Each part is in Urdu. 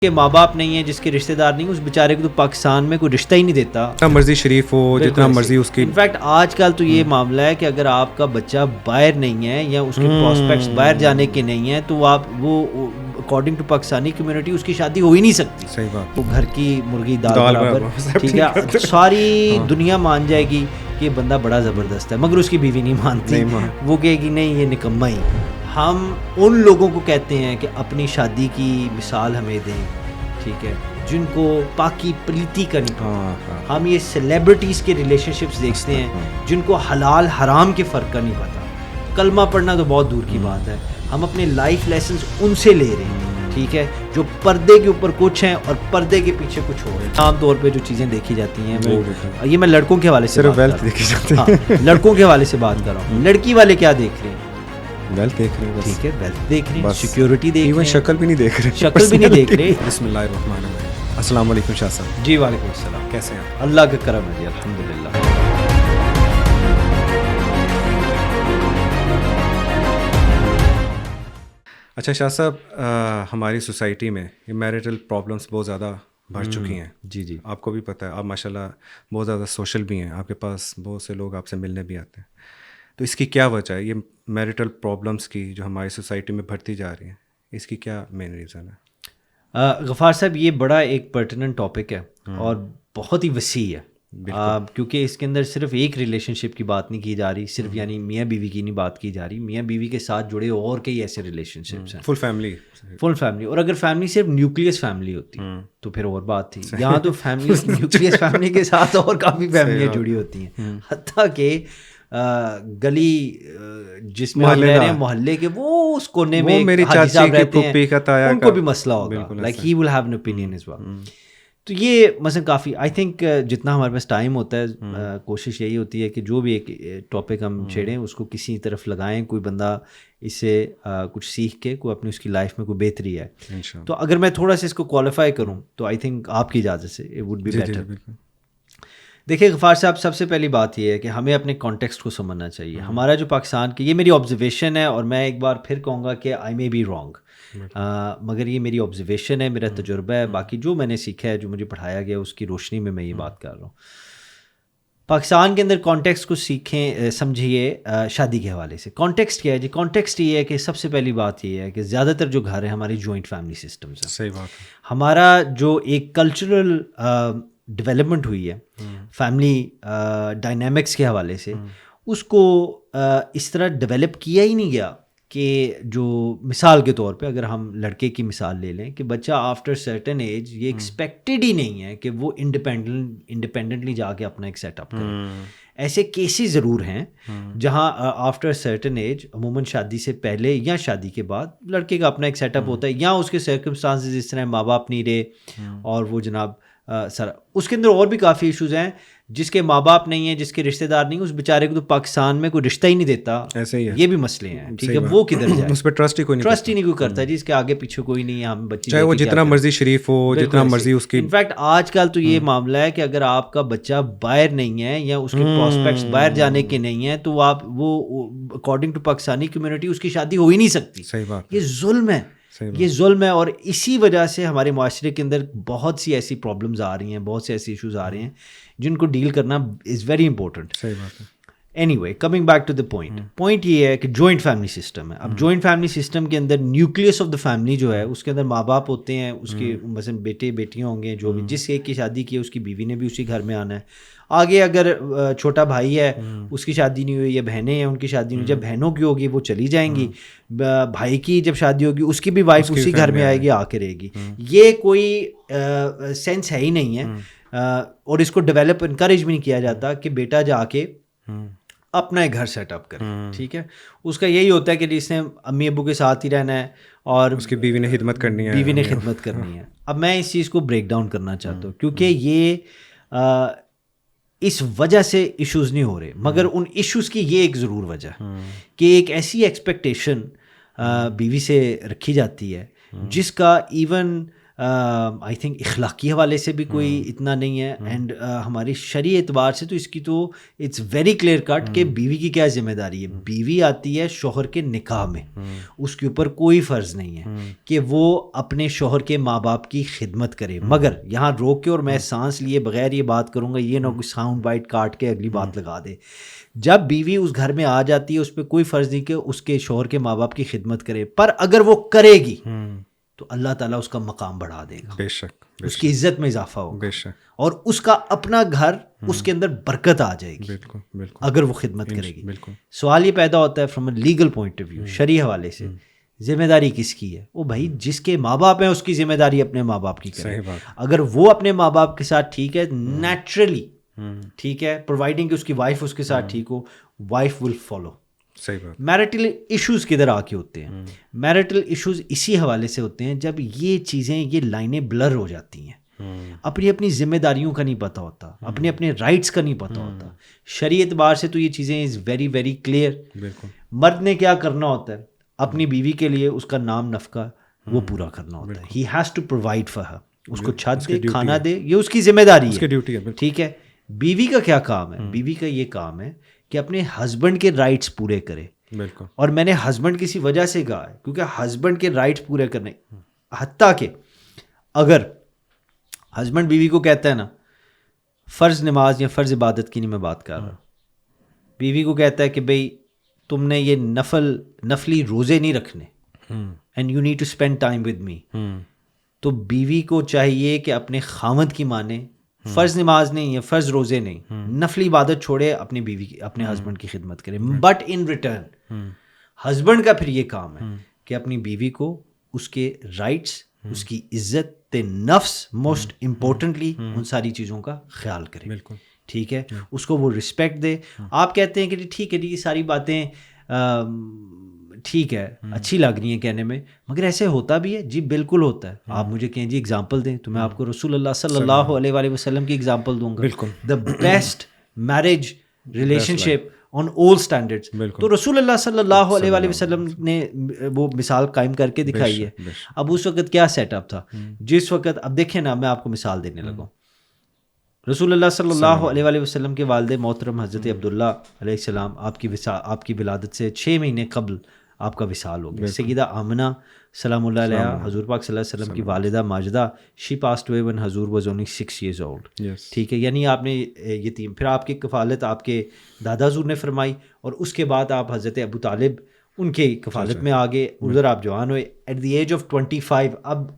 کہ ماں باپ نہیں ہے، جس کے رشتہ دار نہیں، اس بیچارے کو تو پاکستان میں کوئی رشتہ ہی نہیں دیتا، جتنا مرضی شریف ہو، جتنا مرضی اس کی. انفیکٹ آج کل تو یہ معاملہ ہے کہ اگر آپ کا بچہ باہر نہیں ہے یا اس کے پراسپیکٹس باہر جانے کے نہیں ہیں تو وہ اکارڈنگ ٹو پاکستانی کمیونٹی اس کی شادی ہو ہی نہیں سکتی. صحیح بات. وہ گھر کی مرغی دال برابر، ٹھیک ہے، ساری دنیا مان جائے گی کہ یہ بندہ بڑا زبردست ہے، مگر اس کی بیوی نہیں مانتی، وہ کہے گی نہیں یہ نکما ہی. ہم ان لوگوں کو کہتے ہیں کہ اپنی شادی کی مثال ہمیں دیں، ٹھیک ہے، جن کو پاکی پلیتی کا نہیں. ہم یہ سیلیبریٹیز کے ریلیشن شپس دیکھتے ہیں جن کو حلال حرام کے فرق کا نہیں پتہ. کلمہ پڑھنا تو بہت دور کی بات ہے، ہم اپنے لائف لیسنز ان سے لے رہے ہیں، ٹھیک ہے، جو پردے کے اوپر کچھ ہیں اور پردے کے پیچھے کچھ ہو رہے ہیں. عام طور پہ جو چیزیں دیکھی جاتی ہیں وہ یہ میں لڑکوں کے حوالے سے لڑکوں کے حوالے سے بات کر رہا ہوں. لڑکی والے کیا دیکھ رہے ہیں؟ ویلتھ دیکھ رہے ہیں، ٹھیک ہے، ویلتھ دیکھ رہے ہیں، سیکیورٹی دیکھ رہے ہیں، شکل بھی نہیں دیکھ رہے، شکل بھی نہیں دیکھ رہے. بسم اللہ الرحمن الرحیم. السلام علیکم شاہ صاحب. جی وعلیکم السلام. کیسے ہیں؟ اللہ کا کرم ہے جی، الحمدللہ. اچھا شاہ صاحب، ہماری سوسائٹی میں یہ میریٹل پرابلمس بہت زیادہ بڑھ چکی ہیں. جی جی، آپ کو بھی پتہ ہے، آپ ماشاءاللہ بہت زیادہ سوشل بھی ہیں، آپ کے پاس بہت سے لوگ آپ سے ملنے بھی آتے ہیں. تو اس کی کیا وجہ ہے، یہ میریٹل پرابلمس کی جو ہماری سوسائٹی میں بڑھتی جا رہی ہیں، اس کی کیا مین ریزن ہے؟ غفار صاحب یہ بڑا ایک پرٹیننٹ ٹاپک ہے اور بہت ہی وسیع ہے، کیونکہ اس کے اندر صرف ایک ریلیشن شپ کی بات نہیں کی جا رہی، صرف یعنی میاں بیوی کی نہیں بات کی جا رہی، میاں بیوی کے ساتھ جڑے اور کئی ایسے ریلیشن شپس ہیں، فل فیملی. اور اگر فیملی صرف نیوکلیس فیملی ہوتی تو پھر اور بات تھی. یہاں تو فیملی نیوکلیس فیملی کے ساتھ اور کافی فیملیاں جڑی ہوتی ہیں، حتیٰ کہ گلی جس میں رہ رہے ہیں محلے کے وہ اس کونے میں حاجی صاحب رہتے ہیں، ان کو بھی مسئلہ ہوگا، like he will have an opinion as well. تو یہ مثلا کافی آئی تھنک جتنا ہمارے پاس ٹائم ہوتا ہے کوشش یہی ہوتی ہے کہ جو بھی ایک ٹاپک ہم چھیڑیں اس کو کسی طرف لگائیں، کوئی بندہ اس سے کچھ سیکھ کے کوئی اپنی اس کی لائف میں کوئی بہتری ہے. تو اگر میں تھوڑا سا اس کو کوالیفائی کروں تو آئی تھنک آپ کی اجازت سے اٹ وڈ بی بیٹر. دیکھیے غفار صاحب، سب سے پہلی بات یہ ہے کہ ہمیں اپنے کانٹیکسٹ کو سمجھنا چاہیے. ہمارا جو پاکستان کی، یہ میری آبزرویشن ہے اور میں ایک بار پھر کہوں گا کہ آئی مے بی رانگ، مگر یہ میری آبزرویشن ہے، میرا تجربہ ہے، باقی جو میں نے سیکھا ہے، جو مجھے پڑھایا گیا اس کی روشنی میں یہ بات کر رہا ہوں. پاکستان کے اندر کانٹیکسٹ کو سیکھیں، سمجھیے شادی کے حوالے سے. کانٹیکسٹ کیا ہے جی؟ کانٹیکسٹ یہ ہے کہ سب سے پہلی بات یہ ہے کہ زیادہ تر جو گھر ہیں ہماری جوائنٹ فیملی سسٹمز ہیں. صحیح بات ہے. ہمارا جو ایک کلچرل ڈیولپمنٹ ہوئی ہے فیملی ڈائنامکس کے حوالے سے، اس کو اس طرح ڈیولپ کیا ہی نہیں گیا کہ جو مثال کے طور پہ اگر ہم لڑکے کی مثال لے لیں کہ بچہ آفٹر سرٹن ایج یہ ایکسپیکٹڈ ہی نہیں ہے کہ وہ انڈیپینڈنٹلی جا کے اپنا ایک سیٹ اپ کرے. ایسے کیسز ضرور ہیں جہاں آفٹر سرٹن ایج، عموماً شادی سے پہلے یا شادی کے بعد، لڑکے کا اپنا ایک سیٹ اپ ہوتا ہے، یا اس کے سرکمسٹانسز اس طرح ماں باپ نہیں رہے اور وہ جناب سر اس کے اندر اور بھی کافی ایشوز ہیں، جس کے ماں باپ نہیں ہیں، جس کے رشتہ دار نہیں، اس بیچارے کو تو پاکستان میں کوئی رشتہ ہی نہیں دیتا. ایسے ہی یہ بھی مسئلے ہیں، ٹھیک ہے، وہ کدھر جائے، اس پہ ٹرسٹ ہی کوئی کرتا جی، اس کے آگے پیچھے کوئی نہیں ہے. ہم بچے چاہے وہ جتنا مرضی شریف ہو، جتنا مرضی اس کی. انفیکٹ آج کل تو یہ معاملہ ہے کہ اگر آپ کا بچہ باہر نہیں ہے یا اس کے پراسپیکٹس باہر جانے کے نہیں ہیں تو وہ اکارڈنگ ٹو پاکستانی کمیونٹی اس کی شادی ہو ہی نہیں سکتی. صحیح بات. یہ ظلم ہے، یہ ظلم ہے، اور اسی وجہ سے ہمارے معاشرے کے اندر بہت سی ایسی پرابلمز آ رہی ہیں، بہت سے ایسے ایشوز آ رہے ہیں جن کو ڈیل کرنا از ویری امپورٹنٹ. صحیح بات ہے. Anyway, coming back to the point یہ ہے کہ جوائنٹ فیملی سسٹم ہے. اب جوائنٹ فیملی سسٹم کے اندر نیوکلیس آف دا فیملی جو ہے اس کے اندر ماں باپ ہوتے ہیں، اس کے مثلاً بیٹے بیٹیاں ہوں گے، جو بھی جس ایک کی شادی کی ہے اس کی بیوی نے بھی اسی گھر میں آنا ہے. آگے اگر چھوٹا بھائی ہے اس کی شادی نہیں ہوئی، یا بہنیں ہیں ان کی شادی نہیں ہوئی، جب بہنوں کی ہوگی وہ چلی جائیں گی، بھائی کی جب شادی ہوگی اس کی بھی وائف اسی گھر میں آئے گی، آ کے رہے گی. یہ کوئی سینس ہے ہی نہیں ہے، اور اس کو ڈیولپ انکریج بھی نہیں کیا جاتا کہ بیٹا جا کے اپنا ایک گھر سیٹ اپ کرے. ٹھیک ہے، اس کا یہی ہوتا ہے کہ جس نے امی ابو کے ساتھ ہی رہنا ہے اور اس کی بیوی نے خدمت کرنی ہے. اب میں اس چیز کو بریک ڈاؤن کرنا چاہتا ہوں کیونکہ یہ اس وجہ سے ایشوز نہیں ہو رہے، مگر ان ایشوز کی یہ ایک ضرور وجہ کہ ایک ایسی ایکسپیکٹیشن بیوی سے رکھی جاتی ہے جس کا ایون آئی تھنک اخلاقی حوالے سے بھی کوئی اتنا نہیں ہے، اینڈ ہماری شرعی اعتبار سے تو اس کی تو اٹس ویری کلیئر کٹ کہ بیوی کی کیا ذمہ داری ہے. بیوی آتی ہے شوہر کے نکاح میں، اس کے اوپر کوئی فرض نہیں ہے کہ وہ اپنے شوہر کے ماں باپ کی خدمت کرے. مگر یہاں روک کے اور میں سانس لیے بغیر یہ بات کروں گا، یہ نہ کوئی ساؤنڈ بائٹ کاٹ کے اگلی بات لگا دے. جب بیوی اس گھر میں آ جاتی ہے اس پہ کوئی فرض نہیں کہ اس کے شوہر کے ماں باپ کی خدمت کرے، پر اگر وہ کرے گی تو اللہ تعالیٰ اس کا مقام بڑھا دے گا، بے شک، اس کی عزت میں اضافہ ہوگا، بے شک، اور اس کا اپنا گھر، اس کے اندر برکت آ جائے گی بالکل بالکل اگر وہ خدمت کرے گی. بالکل. سوال یہ پیدا ہوتا ہے from a legal point of view, شرعی حوالے سے ذمہ داری کس کی ہے؟ وہ بھائی جس کے ماں باپ ہیں اس کی ذمہ داری اپنے ماں باپ کی کرے. صحیح بات. اگر وہ اپنے ماں باپ کے ساتھ ٹھیک ہے نیچرلی ٹھیک ہے، پرووائڈنگ کہ اس کی وائف اس کے ساتھ ٹھیک ہو، وائف ول فالو. صحیح بات. میرٹل ایشوز کدھر آ کے ہوتے ہیں؟ میرٹل ایشوز اسی حوالے سے ہوتے ہیں جب یہ چیزیں، یہ لائنیں بلر ہو جاتی ہیں، اپنی اپنی ذمہ داریوں کا نہیں پتہ ہوتا، اپنے اپنے رائٹس کا نہیں پتہ ہوتا. شرعی اعتبار سے تو یہ چیزیں از ویری ویری کلیئر. بالکل. مرد نے کیا کرنا ہوتا ہے؟ اپنی بیوی کے لیے اس کا نام نفقہ وہ پورا کرنا ہوتا ہے. He has to provide for her, اس کو چھت دے، کھانا دے، یہ اس کی ذمہ داری ہے، ڈیوٹی ہے. ٹھیک ہے. بیوی کا کیا کام ہے؟ بیوی کا یہ کام ہے کہ اپنے ہسبینڈ کے رائٹس پورے کرے. بالکل. اور میں نے ہسبینڈ کسی وجہ سے کہا ہے کیونکہ ہسبینڈ کے رائٹس پورے کرنے، حتیٰ کہ اگر ہسبینڈ بیوی کو کہتا ہے نا فرض نماز یا فرض عبادت کی نہیں میں بات کر رہا، بیوی کو کہتا ہے کہ بھئی تم نے یہ نفلی روزے نہیں رکھنے and you need to spend time with me, تو بیوی کو چاہیے کہ اپنے خاوند کی مانے، فرض نماز نہیں یا فرض روزے نہیں، نفلی عبادت چھوڑے، اپنی بیوی کی، اپنے ہسبینڈ کی خدمت کرے. بٹ ان ریٹرن ہسبینڈ کا پھر یہ کام ہے کہ اپنی بیوی کو اس کے رائٹس، اس کی عزت نفس، موسٹ امپورٹنٹلی ان ساری چیزوں کا خیال کرے. بالکل. ٹھیک ہے، اس کو وہ رسپیکٹ دے. آپ کہتے ہیں کہ ٹھیک ہے جی یہ ساری باتیں ٹھیک ہے اچھی لگ رہی ہیں کہنے میں، مگر ایسے ہوتا بھی ہے؟ جی بالکل ہوتا ہے. آپ مجھے کہیں جی اگزامپل دیں تو میں آپ کو رسول اللہ صلی اللہ علیہ وآلہ وسلم کی اگزامپل دوں گا. بالکل. The best marriage relation ship on all standards. تو رسول اللہ صلی اللہ علیہ وآلہ وسلم نے وہ مثال قائم کر کے دکھائی ہے. اب اس وقت کیا سیٹ اپ تھا؟ جس وقت، اب دیکھیں نا میں آپ کو مثال دینے لگا، رسول اللہ صلی اللہ علیہ وآلہ وسلم کے والد محترم حضرت عبداللہ علیہ السلام آپ کی ولادت سے 6 مہینے قبل آپ کا وصال ہو گیا. سیدہ آمنہ سلام اللہ علیہ، حضور پاک صلی اللہ علیہ وسلم کی والدہ ماجدہ، شی پاسڈ اوے when حضور was only 6 years old. ٹھیک ہے، یعنی آپ نے یتیم، پھر آپ کی کفالت آپ کے دادا حضور نے فرمائی، اور اس کے بعد آپ حضرت ابو طالب ان کے کفالت میں آگے، ادھر آپ جوان ہوئے ایٹ دی ایج آف 25. اب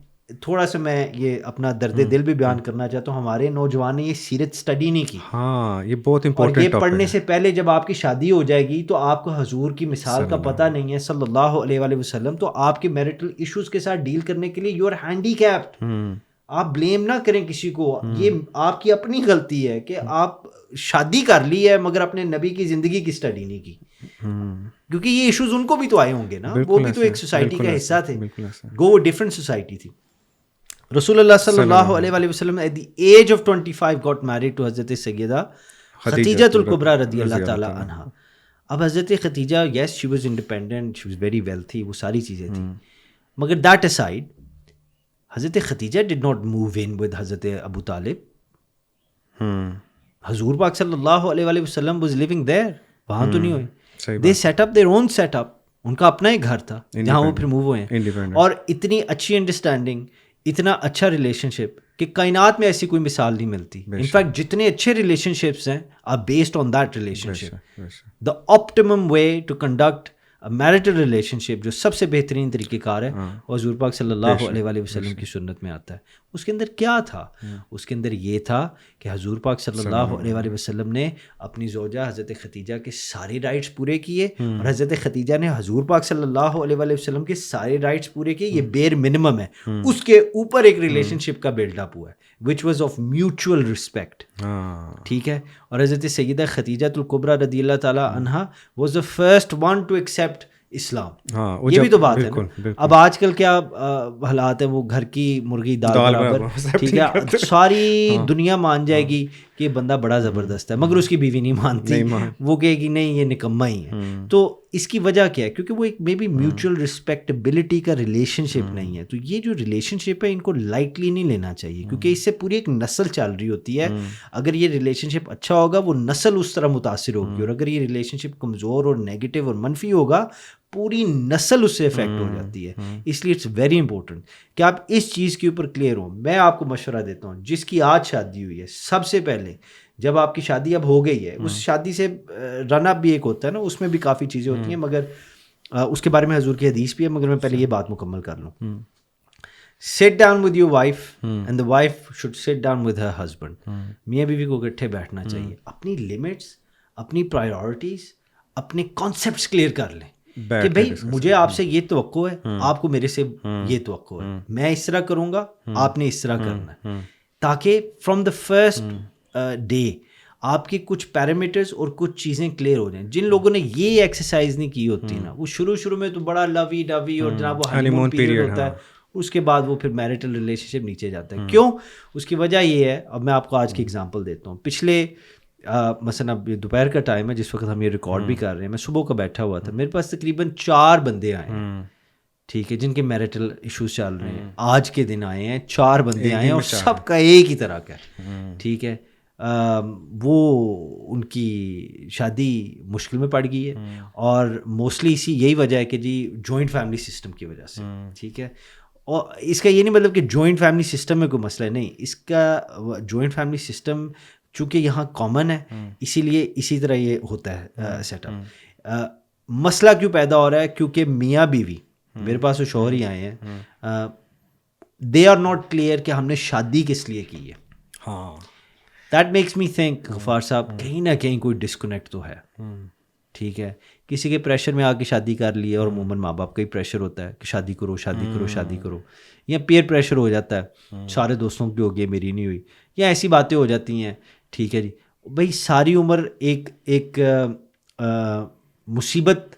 تھوڑا سا میں یہ اپنا درد دل بھی بیان کرنا چاہتا ہوں، ہمارے نوجوان نے یہ سیرت اسٹڈی نہیں کی. ہاں یہ بہت امپورٹنٹ. اور یہ پڑھنے سے پہلے جب آپ کی شادی ہو جائے گی تو آپ کو حضور کی مثال کا پتہ نہیں ہے صلی اللہ علیہ وآلہ وسلم، تو آپ کے میرٹل ایشوز کے ساتھ ڈیل کرنے کے لیے یو آر ہینڈی کیپڈ. آپ بلیم نہ کریں کسی کو، یہ آپ کی اپنی غلطی ہے کہ آپ شادی کر لی ہے مگر اپنے نبی کی زندگی کی اسٹڈی نہیں کی، کیونکہ یہ ایشوز ان کو بھی تو آئے ہوں گے نا، وہ بھی تو ایک سوسائٹی کا حصہ تھے، گو وہ ڈفرینٹ سوسائٹی تھی. رسول اللہ صلی اللہ علیہ وآلہ وسلم at the age of 25 got married to حضرت سیدہ خدیجہ الکبریٰ رضی اللہ تعالیٰ عنہا. اب حضرت خدیجہ یس she was independent, she was very wealthy، وہ ساری چیزیں تھیں، مگر that aside حضرت Khadija did not move in with حضرت ابو طالب. حضور پاک صلی اللہ علیہ وآلہ وسلم was living there، وہاں تو نہیں ہوئے. they set up their own set up، ان کا اپنا ہی گھر تھا جہاں وہ پھر موو ہوئے ہیں. اور اتنی اچھی انڈرسٹینڈنگ، اتنا اچھا ریلیشن شپ کہ کائنات میں ایسی کوئی مثال نہیں ملتی. انفیکٹ جتنے اچھے ریلیشن شپس ہیں are based on that relationship. The optimum way to conduct marital relationship, جو سب سے بہترین طریقہ کار ہے، وہ حضور پاک صلی اللہ علیہ وآلہ وسلم کی سنت میں آتا ہے. اس کے اندر کیا تھا؟ اس کے اندر یہ تھا کہ حضور پاک صلی اللہ علیہ وآلہ وسلم نے اپنی زوجہ حضرت خدیجہ کے سارے رائٹس پورے کیے، اور حضرت خدیجہ نے حضور پاک صلی اللہ علیہ وآلہ وسلم کے سارے رائٹس پورے کیے. یہ بیر منیمم ہے. اس کے اوپر ایک ریلیشن شپ کا بلڈ اپ ہوا ہے which was of mutual respect. ٹھیک ہے، اور حضرت سیدہ خدیجہ الکبریٰ رضی اللہ تعالیٰ عنہا was the first one to accept Islam. یہ بھی تو بات ہے نا. اب آج کل کیا حالات ہیں، وہ گھر کی مرغی دال برابر، ٹھیک ہے، ساری دنیا مان جائے گی کہ یہ بندہ بڑا زبردست ہے, مگر اس کی بیوی نہیں مانتی, وہ کہے گی نہیں یہ نکما ہی ہے. تو اس کی وجہ کیا ہے؟ کیونکہ وہ ایک مے بی میوچل رسپیکٹیبلٹی کا ریلیشن شپ نہیں ہے. تو یہ جو ریلیشن شپ ہے ان کو لائٹلی نہیں لینا چاہیے, کیونکہ اس سے پوری ایک نسل چل رہی ہوتی ہے. اگر یہ ریلیشن شپ اچھا ہوگا وہ نسل اس طرح متاثر ہوگی, اور اگر یہ ریلیشن شپ کمزور اور نیگیٹو اور منفی ہوگا پوری نسل اس سے افیکٹ ہو جاتی ہے. اس لیے اٹس ویری امپورٹنٹ کہ آپ اس چیز کے اوپر کلیئر ہوں. میں آپ کو مشورہ دیتا ہوں, جس کی آج شادی ہوئی ہے, سب سے پہلے جب آپ کی شادی اب ہو گئی ہے, اس شادی سے رن اپ بھی ایک ہوتا ہے نا, اس میں بھی کافی چیزیں ہوتی ہیں, مگر اس کے بارے میں حضور کی حدیث بھی ہے, مگر میں پہلے یہ بات مکمل کر لوں. Sit down with your wife and the wife should sit down with her husband. میاں بیوی کو اکٹھے بیٹھنا چاہیے, اپنی لمٹس, اپنی پرائیورٹیز, اپنے کانسیپٹس کلیئر کر لیں کہ بھائی مجھے آپ سے یہ توقع ہے, آپ کو میرے سے یہ توقع ہے, میں اس طرح کروں گا, آپ نے اس طرح کرنا ہے, تاکہ فرام دا فرسٹ ڈے آپ کے کچھ پیرامیٹرز اور کچھ چیزیں کلیئر ہو جائیں. جن لوگوں نے یہ ایکسرسائز نہیں کی ہوتی نا, وہ شروع میں تو بڑا لوی ڈوی اور جناب وہ ہنی مون پیریڈ ہوتا ہے, اس کے بعد وہ پھر میرٹل ریلیشن شپ نیچے جاتا ہے. کیوں؟ اس کی وجہ یہ ہے, اب میں آپ کو آج کی اگزامپل دیتا ہوں. پچھلے مثلا اب یہ دوپہر کا ٹائم ہے جس وقت ہم یہ ریکارڈ بھی کر رہے ہیں, میں صبح کا بیٹھا ہوا تھا, میرے پاس تقریباً 4 بندے آئے ہیں, ٹھیک ہے, جن کے میرٹل ایشوز چل رہے ہیں. آج کے دن آئے ہیں 4 بندے آئے ہیں, اور سب کا ایک ہی طرح کا ہے, ٹھیک ہے. وہ ان کی شادی مشکل میں پڑ گئی ہے, اور موسٹلی یہی وجہ ہے کہ جی جوائنٹ فیملی سسٹم کی وجہ سے, ٹھیک ہے. اور اس کا یہ نہیں مطلب کہ جوائنٹ فیملی سسٹم میں کوئی مسئلہ نہیں, اس کا جوائنٹ فیملی سسٹم چونکہ یہاں کامن ہے, اسی لیے اسی طرح یہ ہوتا ہے سیٹ اپ. مسئلہ کیوں پیدا ہو رہا ہے؟ کیونکہ میاں بیوی, میرے پاس وہ شوہر ہی آئے ہیں, دے آر ناٹ کلیئر کہ ہم نے شادی کس لیے کی ہے. ہاں, دیٹ میکس می تھنک غفار صاحب کہیں نہ کہیں کوئی ڈسکنیکٹ تو ہے, ٹھیک ہے. کسی کے پریشر میں آ کے شادی کر لی ہے, اور عموماً ماں باپ کا ہی پریشر ہوتا ہے کہ شادی کرو شادی کرو شادی کرو, یا پیئر پریشر ہو جاتا ہے, سارے دوستوں کی ہو گئی میری نہیں ہوئی, یا ایسی باتیں ہو جاتی ہیں, ٹھیک ہے جی. بھائی ساری عمر ایک مصیبت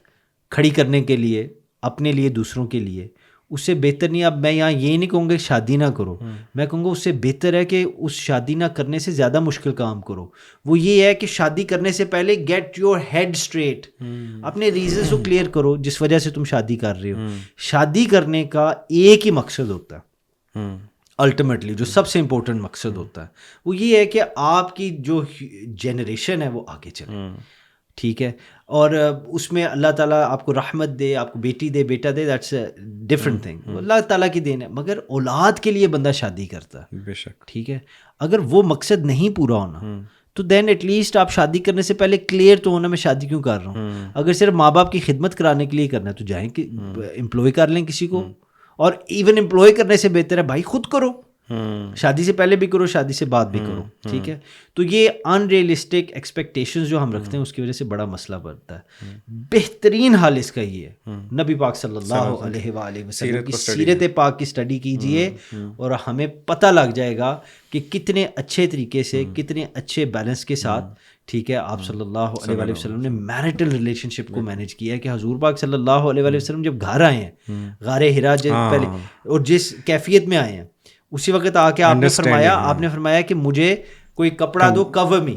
کھڑی کرنے کے لیے, اپنے لیے دوسروں کے لیے, اس سے بہتر نہیں. اب میں یہاں یہ نہیں کہوں گا شادی نہ کرو, میں کہوں گا اس سے بہتر ہے کہ اس شادی نہ کرنے سے زیادہ مشکل کام کرو. وہ یہ ہے کہ شادی کرنے سے پہلے گیٹ یور ہیڈ اسٹریٹ, اپنے ریزنس کو کلیئر کرو جس وجہ سے تم شادی کر رہے ہو. شادی کرنے کا ایک ہی مقصد ہوتا ہے الٹیمیٹلی, جو سب سے امپورٹنٹ مقصد ہوتا ہے, وہ یہ ہے کہ آپ کی جو جنریشن ہے وہ آگے چلے, ٹھیک ہے. اور اس میں اللہ تعالیٰ آپ کو رحمت دے, آپ کو بیٹی دے بیٹا دے, دیٹس اے ڈفرنٹ تھنگ, اللہ تعالیٰ کی دین ہے. مگر اولاد کے لیے بندہ شادی کرتا ہے, بے شک, ٹھیک ہے. اگر وہ مقصد نہیں پورا ہونا تو دین ایٹ لیسٹ آپ شادی کرنے سے پہلے کلیئر تو ہونا میں شادی کیوں کر رہا ہوں. اگر صرف ماں باپ کی خدمت کرانے کے لیے کرنا ہے تو جائیں کہ امپلوائے کر لیں کسی کو, اور ایون امپلوائے کرنے سے بہتر ہے بھائی خود کرو, شادی سے پہلے بھی کرو, شادی سے بعد بھی کرو, ٹھیک ہے. تو یہ ان ریئلسٹک ایکسپیکٹیشنز جو ہم رکھتے ہیں اس کی وجہ سے بڑا مسئلہ بنتا ہے. بہترین حال اس کا یہ ہے, نبی پاک صلی اللہ علیہ وآلہ وسلم کی سیرت پاک کی اسٹڈی کیجئے, اور ہمیں پتہ لگ جائے گا کہ کتنے اچھے طریقے سے, کتنے اچھے بیلنس کے ساتھ, ٹھیک ہے, آپ صلی اللہ علیہ وآلہ وسلم نے میرٹل ریلیشن شپ کو مینیج کیا ہے. کہ حضور پاک صلی اللہ علیہ وآلہ وسلم جب گھر آئے ہیں غار حرا پہلے, اور جس کیفیت میں آئے ہیں اسی وقت آ کے آپ نے فرمایا کہ مجھے کوئی کپڑا دو, کور می.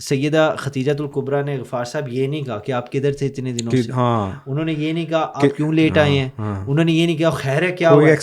سیدہ خدیجہ الکبریٰ نے غفار صاحب یہ نہیں کہا کہ آپ کدھر تھے اتنے دنوں سے, انہوں نے یہ نہیں کہا آپ کیوں لیٹ آئے ہیں, انہوں نے یہ نہیں کہا خیر ہے کیا ہوا,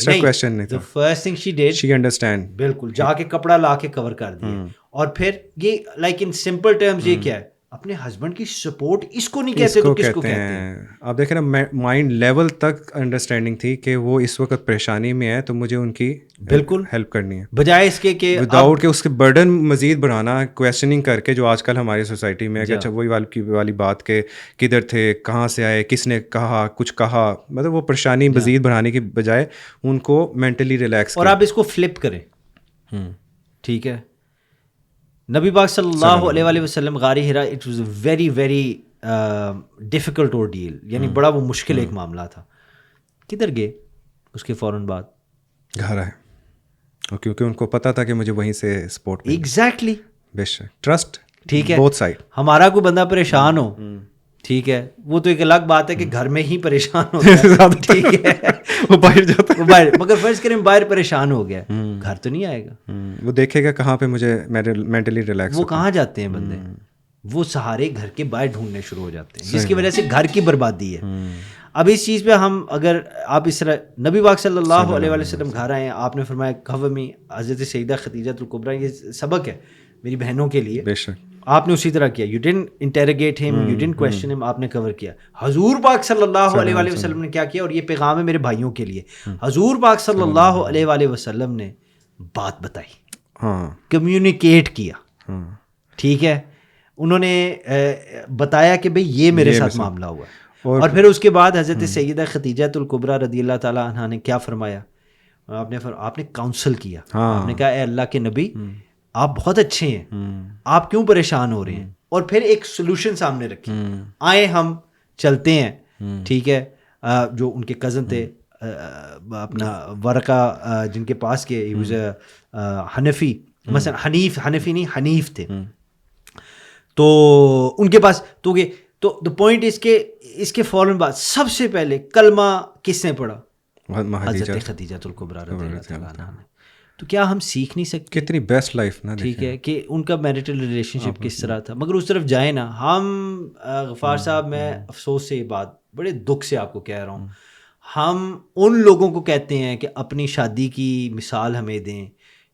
the first thing she did, she understand, بالکل جا کے کپڑا لا کے کور کر دیا. اور پھر یہ لائک ان سمپل ٹرمز یہ کیا ہے, اپنے ہسبینڈ کی سپورٹ اس کو نہیں کہتے تو کس کو کہتے ہیں. آپ دیکھیں نا, مائنڈ لیول تک انڈرسٹینڈنگ تھی کہ وہ اس وقت پریشانی میں ہے تو مجھے ان کی بالکل ہیلپ کرنی ہے, بجائے اس کے کہ وداؤٹ کہ اس کے برڈن مزید بڑھانا, کویسچننگ کر کے, جو آج کل ہماری سوسائٹی میں کہ اچھا وہی والی بات کہ کدھر تھے, کہاں سے آئے, کس نے کہا, کچھ کہا, مطلب وہ پریشانی مزید بڑھانے کی بجائے ان کو مینٹلی ریلیکس. اور آپ اس کو فلپ کریں, ٹھیک ہے. نبی پاک صلی اللہ علیہ وآلہ وسلم غار حرا, it was a very very difficult ordeal, یعنی بڑا وہ مشکل ایک معاملہ تھا. کدھر گئے اس کے فوراً بعد؟ گھر آئے, کیونکہ ان کو پتا تھا کہ مجھے وہیں سے سپورٹ. ایگزیکٹلی, بے شک, ٹرسٹ, ٹھیک ہے, بوتھ سائڈ. ہمارا کوئی بندہ پریشان ہو, ٹھیک ہے, وہ تو ایک الگ بات ہے کہ گھر میں ہی پریشان ہوتا ہے, ٹھیک ہے, وہ باہر جاتا ہے، وہ باہر، مگر فرض کریں باہر پریشان ہو گیا، گھر تو نہیں آئے گا، وہ دیکھے گا کہاں پہ مجھے مینٹلی ریلیکس وہ کہاں جاتے ہیں بندے، وہ سہارے گھر کے باہر ڈھونڈنے شروع ہو جاتے ہیں، جس کی وجہ سے گھر کی بربادی ہے. اب اس چیز پہ ہم اگر آپ اس طرح نبی پاک صلی اللہ علیہ وسلم گھر آئے ہیں، آپ نے فرمایا قومی حضرت سیدہ خدیجہ الکبریٰ، یہ سبق ہے میری بہنوں کے لیے، بے شک آپ نے اسی طرح کیا، یو ڈنٹ انٹیروگیٹ ہم، یو ڈنٹ کویسچن ہم، آپ نے کور کیا. حضور پاک صلی اللہ علیہ وآلہ وسلم نے کیا کیا، اور یہ پیغام ہے میرے بھائیوں کے لیے، حضور پاک صلی اللہ علیہ وآلہ وسلم نے بات بتائی، ہاں کمیونیکیٹ کیا، ہاں ٹھیک ہے، انہوں نے بتایا کہ بھئی یہ میرے ساتھ معاملہ ہوا. اور پھر اس کے بعد حضرت سیدہ خدیجہ الکبریٰ رضی اللہ تعالیٰ عنہا نے کیا فرمایا، آپ نے کاؤنسل کیا، آپ نے کہا اے اللہ کے نبی آپ بہت اچھے ہیں، آپ کیوں پریشان ہو رہے ہیں، اور پھر ایک سلوشن سامنے رکھی، آئے ہم چلتے ہیں، ٹھیک ہے. جو ان کے کزن تھے اپنا ورقہ، جن کے پاس کے حنفی، مثلا حنفی نہیں حنیف تھے، تو ان کے پاس تو دا پوائنٹ اس کے فوراً بعد سب سے پہلے کلمہ کس نے پڑھا، حضرت خدیجہ الکبریٰ رضی اللہ تعالیٰ عنہا نے. تو کیا ہم سیکھ نہیں سکتے، کتنی بیسٹ لائف نا، ٹھیک ہے، کہ ان کا میرٹل ریلیشن شپ کس طرح تھا. مگر اس طرف جائیں نا ہم، غفار صاحب میں افسوس سے یہ بات بڑے دکھ سے آپ کو کہہ رہا ہوں، ہم ان لوگوں کو کہتے ہیں کہ اپنی شادی کی مثال ہمیں دیں،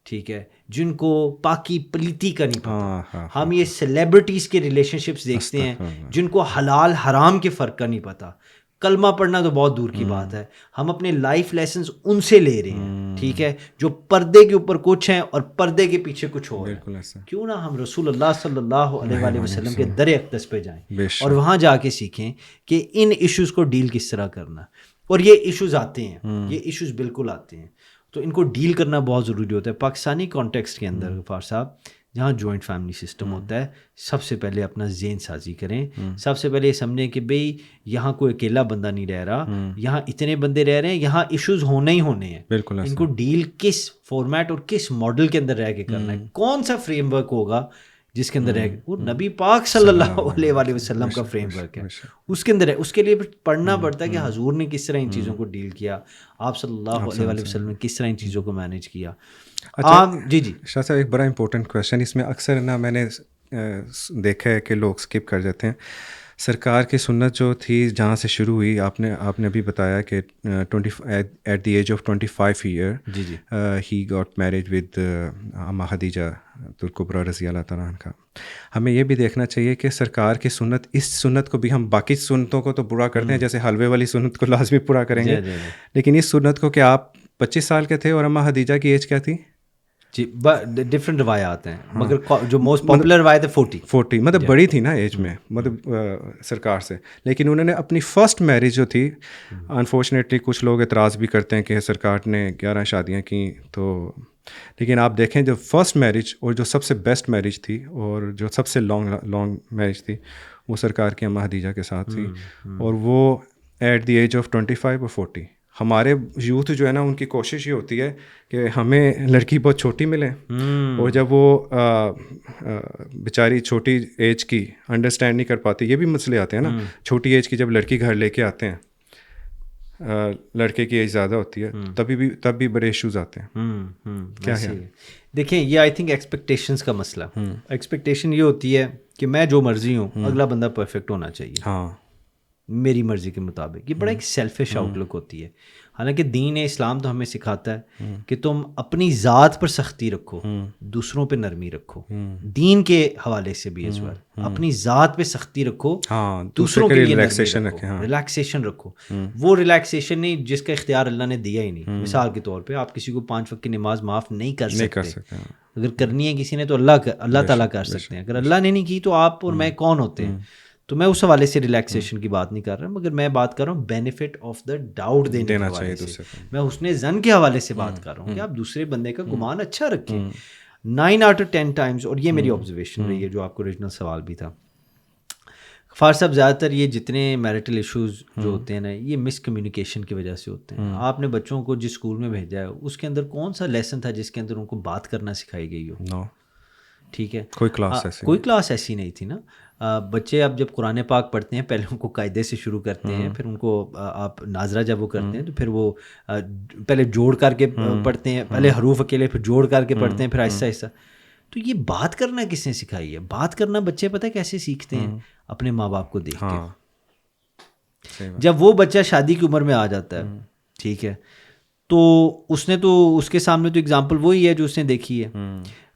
ٹھیک ہے، جن کو پاکی پلیتی کا نہیں پتہ. ہم یہ سیلیبریٹیز کے ریلیشن شپس دیکھتے ہیں جن کو حلال حرام کے فرق کا نہیں پتہ. کلمہ پڑھنا تو بہت دور کی بات ہے، ہم اپنے لائف لیسنز ان سے لے رہے ہیں، ٹھیک ہے، جو پردے کے اوپر کچھ ہیں اور پردے کے پیچھے کچھ اور ہے. کیوں نہ ہم رسول اللہ صلی اللہ علیہ وآلہ وسلم کے در اقدس پہ جائیں اور وہاں جا کے سیکھیں کہ ان ایشوز کو ڈیل کس طرح کرنا. اور یہ ایشوز آتے ہیں، یہ ایشوز بالکل آتے ہیں، تو ان کو ڈیل کرنا بہت ضروری ہوتا ہے. پاکستانی کانٹیکسٹ کے اندر غفار صاحب جہاں جوائنٹ فیملی سسٹم ہوتا ہے، سب سے پہلے اپنا ذہن سازی کریں، سب سے پہلے یہ سمجھیں کہ بھئی یہاں کوئی اکیلا بندہ نہیں رہ رہا، یہاں اتنے بندے رہ رہے ہیں، یہاں ایشوز ہونے ہی ہونے ہیں. بالکل ان کو ڈیل کس فارمیٹ اور کس ماڈل کے اندر رہ کے کرنا ہے، کون سا فریم ورک ہوگا جس کے اندر رہ کے، وہ نبی پاک صلی اللہ علیہ وآلہ وسلم کا فریم ورک ہے، اس کے اندر ہے. اس کے لیے پڑھنا پڑتا ہے کہ حضور نے کس طرح ان چیزوں کو ڈیل کیا، آپ صلی اللہ علیہ وآلہ وسلم نے کس طرح ان چیزوں کو مینیج کیا. جی شاہ صاحب ایک بڑا امپورٹنٹ کویشچن اس میں اکثر نا میں نے دیکھا ہے کہ لوگ اسکپ کر جاتے ہیں. سرکار کی سنت جو تھی جہاں سے شروع ہوئی، آپ نے ابھی بتایا کہ at the age of 25 year he got marriage with اماں خدیجہ الکبریٰ رضی اللہ تعالیٰ عنہا. ہمیں یہ بھی دیکھنا چاہیے کہ سرکار کی سنت، اس سنت کو بھی ہم باقی سنتوں کو تو پورا کرتے ہیں، جیسے حلوے والی سنت کو لازمی پورا کریں گے، لیکن اس سنت کو کہ آپ 25 سال کے تھے اور اماں خدیجہ کی ایج کیا تھی؟ جی ڈفرینٹ روایات ہیں، مگر جو موسٹ پاپولر روایت ہے 40 مطلب بڑی تھی نا ایج میں، مطلب سرکار سے. لیکن انہوں نے اپنی فرسٹ میرج جو تھی، انفارچونیٹلی کچھ لوگ اعتراض بھی کرتے ہیں کہ سرکار نے 11 شادیاں کیں، تو لیکن آپ دیکھیں جو فرسٹ میرج اور جو سب سے بیسٹ میرج تھی اور جو سب سے لانگ میرج تھی، وہ سرکار کی اماں خدیجہ کے ساتھ تھی، اور وہ ایٹ دی ایج آف 25 اور 40. ہمارے یوتھ جو ہے نا، ان کی کوشش یہ ہوتی ہے کہ ہمیں لڑکی بہت چھوٹی ملے، اور جب وہ بیچاری چھوٹی ایج کی انڈرسٹینڈ نہیں کر پاتی، یہ بھی مسئلے آتے ہیں نا، چھوٹی ایج کی جب لڑکی گھر لے کے آتے ہیں، لڑکے کی ایج زیادہ ہوتی ہے، تب بھی بڑے ایشوز آتے ہیں. کیا ہے؟ دیکھیں یہ آئی تھنک ایکسپیکٹیشنس کا مسئلہ. ایکسپیکٹیشن یہ ہوتی ہے کہ میں جو مرضی ہوں، اگلا بندہ پرفیکٹ ہونا چاہیے، ہاں میری مرضی کے مطابق. یہ بڑا ایک سیلفش آؤٹ لک ہوتی ہے. حالانکہ دین اسلام تو ہمیں سکھاتا ہے کہ تم اپنی ذات پر سختی رکھو، دوسروں پہ نرمی رکھو. دین کے حوالے سے بھی اس بار اپنی ذات پہ سختی رکھو، دوسروں کے لیے ریلیکسیشن رکھو. وہ ریلیکسیشن نہیں جس کا اختیار اللہ نے دیا ہی نہیں. مثال کے طور پہ آپ کسی کو 5 وقت کی نماز معاف نہیں کر سکتے، اگر کرنی ہے کسی نے تو اللہ تعالیٰ کر سکتے ہیں. اگر اللہ نے نہیں کی تو آپ اور میں کون ہوتے ہیں؟ تو میں اس حوالے سے ریلیکسیشن کی بات نہیں کر رہا، مگر میں بات کر رہا ہوں بینیفٹ آف دا ڈاؤٹ دینے کے حوالے سے. میں حسن ظن کے حوالے سے بات کر رہا ہوں کہ آپ دوسرے بندے کا گمان اچھا رکھیں. 9 out of 10 ٹائمز، اور یہ میری آبزرویشن رہی ہے، جو آپ کو اوریجنل سوال بھی تھا غفار صاحب، زیادہ تر یہ جتنے میرٹل ایشوز جو ہوتے ہیں نا، یہ مس کمیونیکیشن کی وجہ سے ہوتے ہیں. آپ نے بچوں کو جس اسکول میں بھیجا ہے، اس کے اندر کون سا لیسن تھا جس کے اندر ان کو بات کرنا سکھائی گئی ہو؟ ٹھیک ہے. کوئی کلاس ایسی نہیں تھی نا. بچے اب جب قرآن پاک پڑھتے ہیں پہلے ان کو قاعدے سے شروع کرتے ہیں, پھر ان کو آپ ناظرہ جب وہ کرتے ہیں تو پھر وہ پہلے جوڑ کر کے پڑھتے ہیں, پہلے حروف اکیلے پھر جوڑ کر کے پڑھتے ہیں, پھر آہستہ آہستہ. تو یہ بات کرنا کس نے سکھائی ہے؟ بات کرنا بچے پتہ کیسے سیکھتے ہیں؟ اپنے ماں باپ کو دیکھ کے. جب وہ بچہ شادی کی عمر میں آ جاتا ہے, ٹھیک ہے, تو اس کے سامنے تو اگزامپل وہی ہے جو اس نے دیکھی ہے.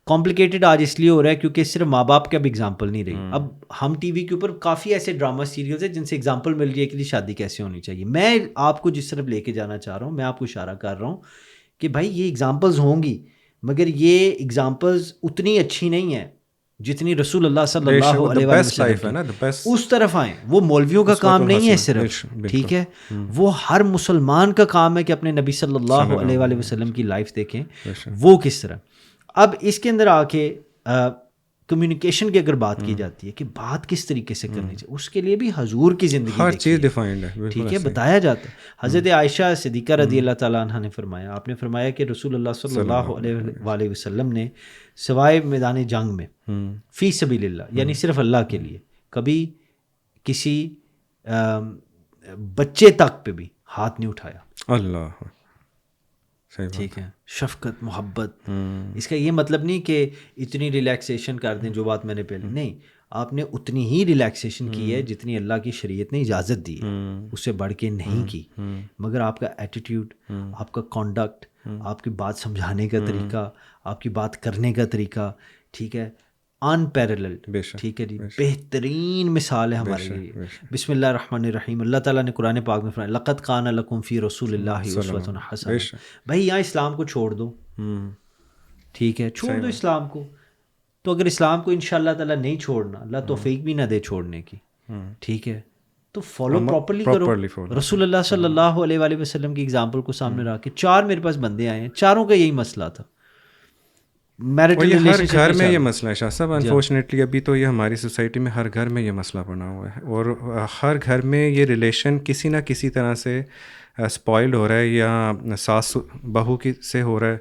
کمپلیکیٹڈ آج اس لیے ہو رہا ہے کیونکہ صرف ماں باپ کی اب اگزامپل نہیں رہی. اب ہم ٹی وی کے اوپر کافی ایسے ڈرامہ سیریلز ہیں جن سے اگزامپل مل رہی ہے کہ شادی کیسے ہونی چاہیے. میں آپ کو جس طرف لے کے جانا چاہ رہا ہوں, میں آپ کو اشارہ کر رہا ہوں کہ بھائی یہ اگزامپلز ہوں گی, مگر یہ اگزامپلز اتنی اچھی نہیں ہیں جتنی رسول اللہ صلی اللہ علیہ وسلم اس طرف آئیں. وہ مولویوں کا کام نہیں ہے صرف, ٹھیک ہے, وہ ہر مسلمان کا کام ہے کہ اپنے نبی صلی اللہ علیہ وسلم کی لائف دیکھیں وہ کس طرح. اب اس کے اندر آ کے کمیونیکیشن کی اگر بات کی جاتی ہے کہ بات کس طریقے سے کرنی چاہیے, اس کے لیے بھی حضور کی زندگی ہر چیز ڈیفائنڈ ہے, ٹھیک ہے, بتایا جاتا ہے. حضرت عائشہ صدیقہ رضی اللہ تعالیٰ عنہ نے فرمایا, آپ نے فرمایا کہ رسول اللہ صلی اللہ علیہ وسلم نے سوائے میدان جنگ میں فی سبیل اللہ یعنی صرف اللہ کے لیے کبھی کسی بچے تک پہ بھی ہاتھ نہیں اٹھایا. اللہ, ٹھیک ہے, شفقت محبت. اس کا یہ مطلب نہیں کہ اتنی ریلیکسیشن کر دیں جو بات میں نے پہلے, نہیں, آپ نے اتنی ہی ریلیکسیشن کی ہے جتنی اللہ کی شریعت نے اجازت دی ہے, اس سے بڑھ کے نہیں کی. مگر آپ کا ایٹیٹیوڈ, آپ کا کانڈکٹ, آپ کی بات سمجھانے کا طریقہ, آپ کی بات کرنے کا طریقہ, ٹھیک ہے, ان پیرللڈ, ٹھیک ہے جی, بہترین مثال ہے ہمارے لیے. بسم اللہ الرحمن الرحیم. اللہ تعالیٰ نے قرآن پاک میں فرمایا لقد کان لکم فی رسول اللہ اسوۃ حسنہ. بھائی یہاں اسلام کو چھوڑ دو, ٹھیک ہے, چھوڑ دو اسلام کو. تو اگر اسلام کو انشاءاللہ تعالیٰ نہیں چھوڑنا, اللہ توفیق بھی نہ دے چھوڑنے کی, ٹھیک ہے, تو فالو پراپرلی کرو رسول اللہ صلی اللہ علیہ وسلم کی ایگزامپل کو سامنے رکھ کے. 4 میرے پاس بندے آئے ہیں, چاروں کا یہی مسئلہ تھا. یہ ہر گھر میں یہ مسئلہ ہے شاہ صاحب, انفارچونیٹلی ابھی تو یہ ہماری سوسائٹی میں ہر گھر میں یہ مسئلہ بنا ہوا ہے, اور ہر گھر میں یہ ریلیشن کسی نہ کسی طرح سے اسپوائلڈ ہو رہا ہے, یا ساس بہو کی سے ہو رہا ہے,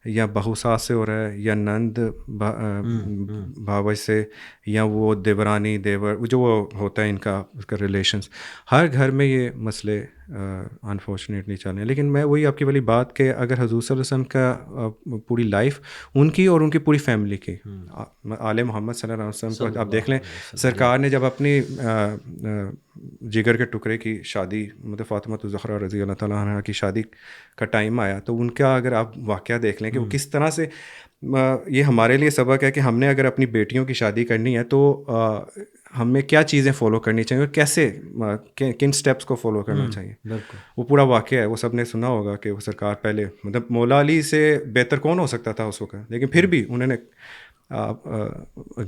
یا بہو ساس سے ہو رہا ہے, یا نند بھاوج سے, یا وہ دیورانی دیور جو وہ ہوتا ہے ان کا اس کا ریلیشنس. ہر گھر میں یہ مسئلے انفارچونیٹلی چل رہے ہیں. لیکن میں وہی آپ کی والی بات کہ اگر حضور صلی اللہ علیہ وسلم کا پوری لائف ان کی اور ان کی پوری فیملی کی, آل محمد صلی اللہ علیہ وسلم کو آپ دیکھ لیں, سرکار نے جب اپنی جگر کے ٹکڑے کی شادی مطلب فاطمہ الزہرا رضی اللہ تعالیٰ عنہ کی شادی کا ٹائم آیا, تو ان کا اگر آپ واقعہ دیکھ لیں کہ وہ کس طرح سے, یہ ہمارے لیے سبق ہے کہ ہم نے اگر اپنی بیٹیوں کی شادی کرنی ہے تو ہمیں کیا چیزیں فالو کرنی چاہیے اور کیسے کن سٹیپس کو فالو کرنا چاہیے. وہ پورا واقعہ ہے, وہ سب نے سنا ہوگا کہ وہ سرکار پہلے مطلب مولا علی سے بہتر کون ہو سکتا تھا اس وقت, لیکن پھر بھی انہوں نے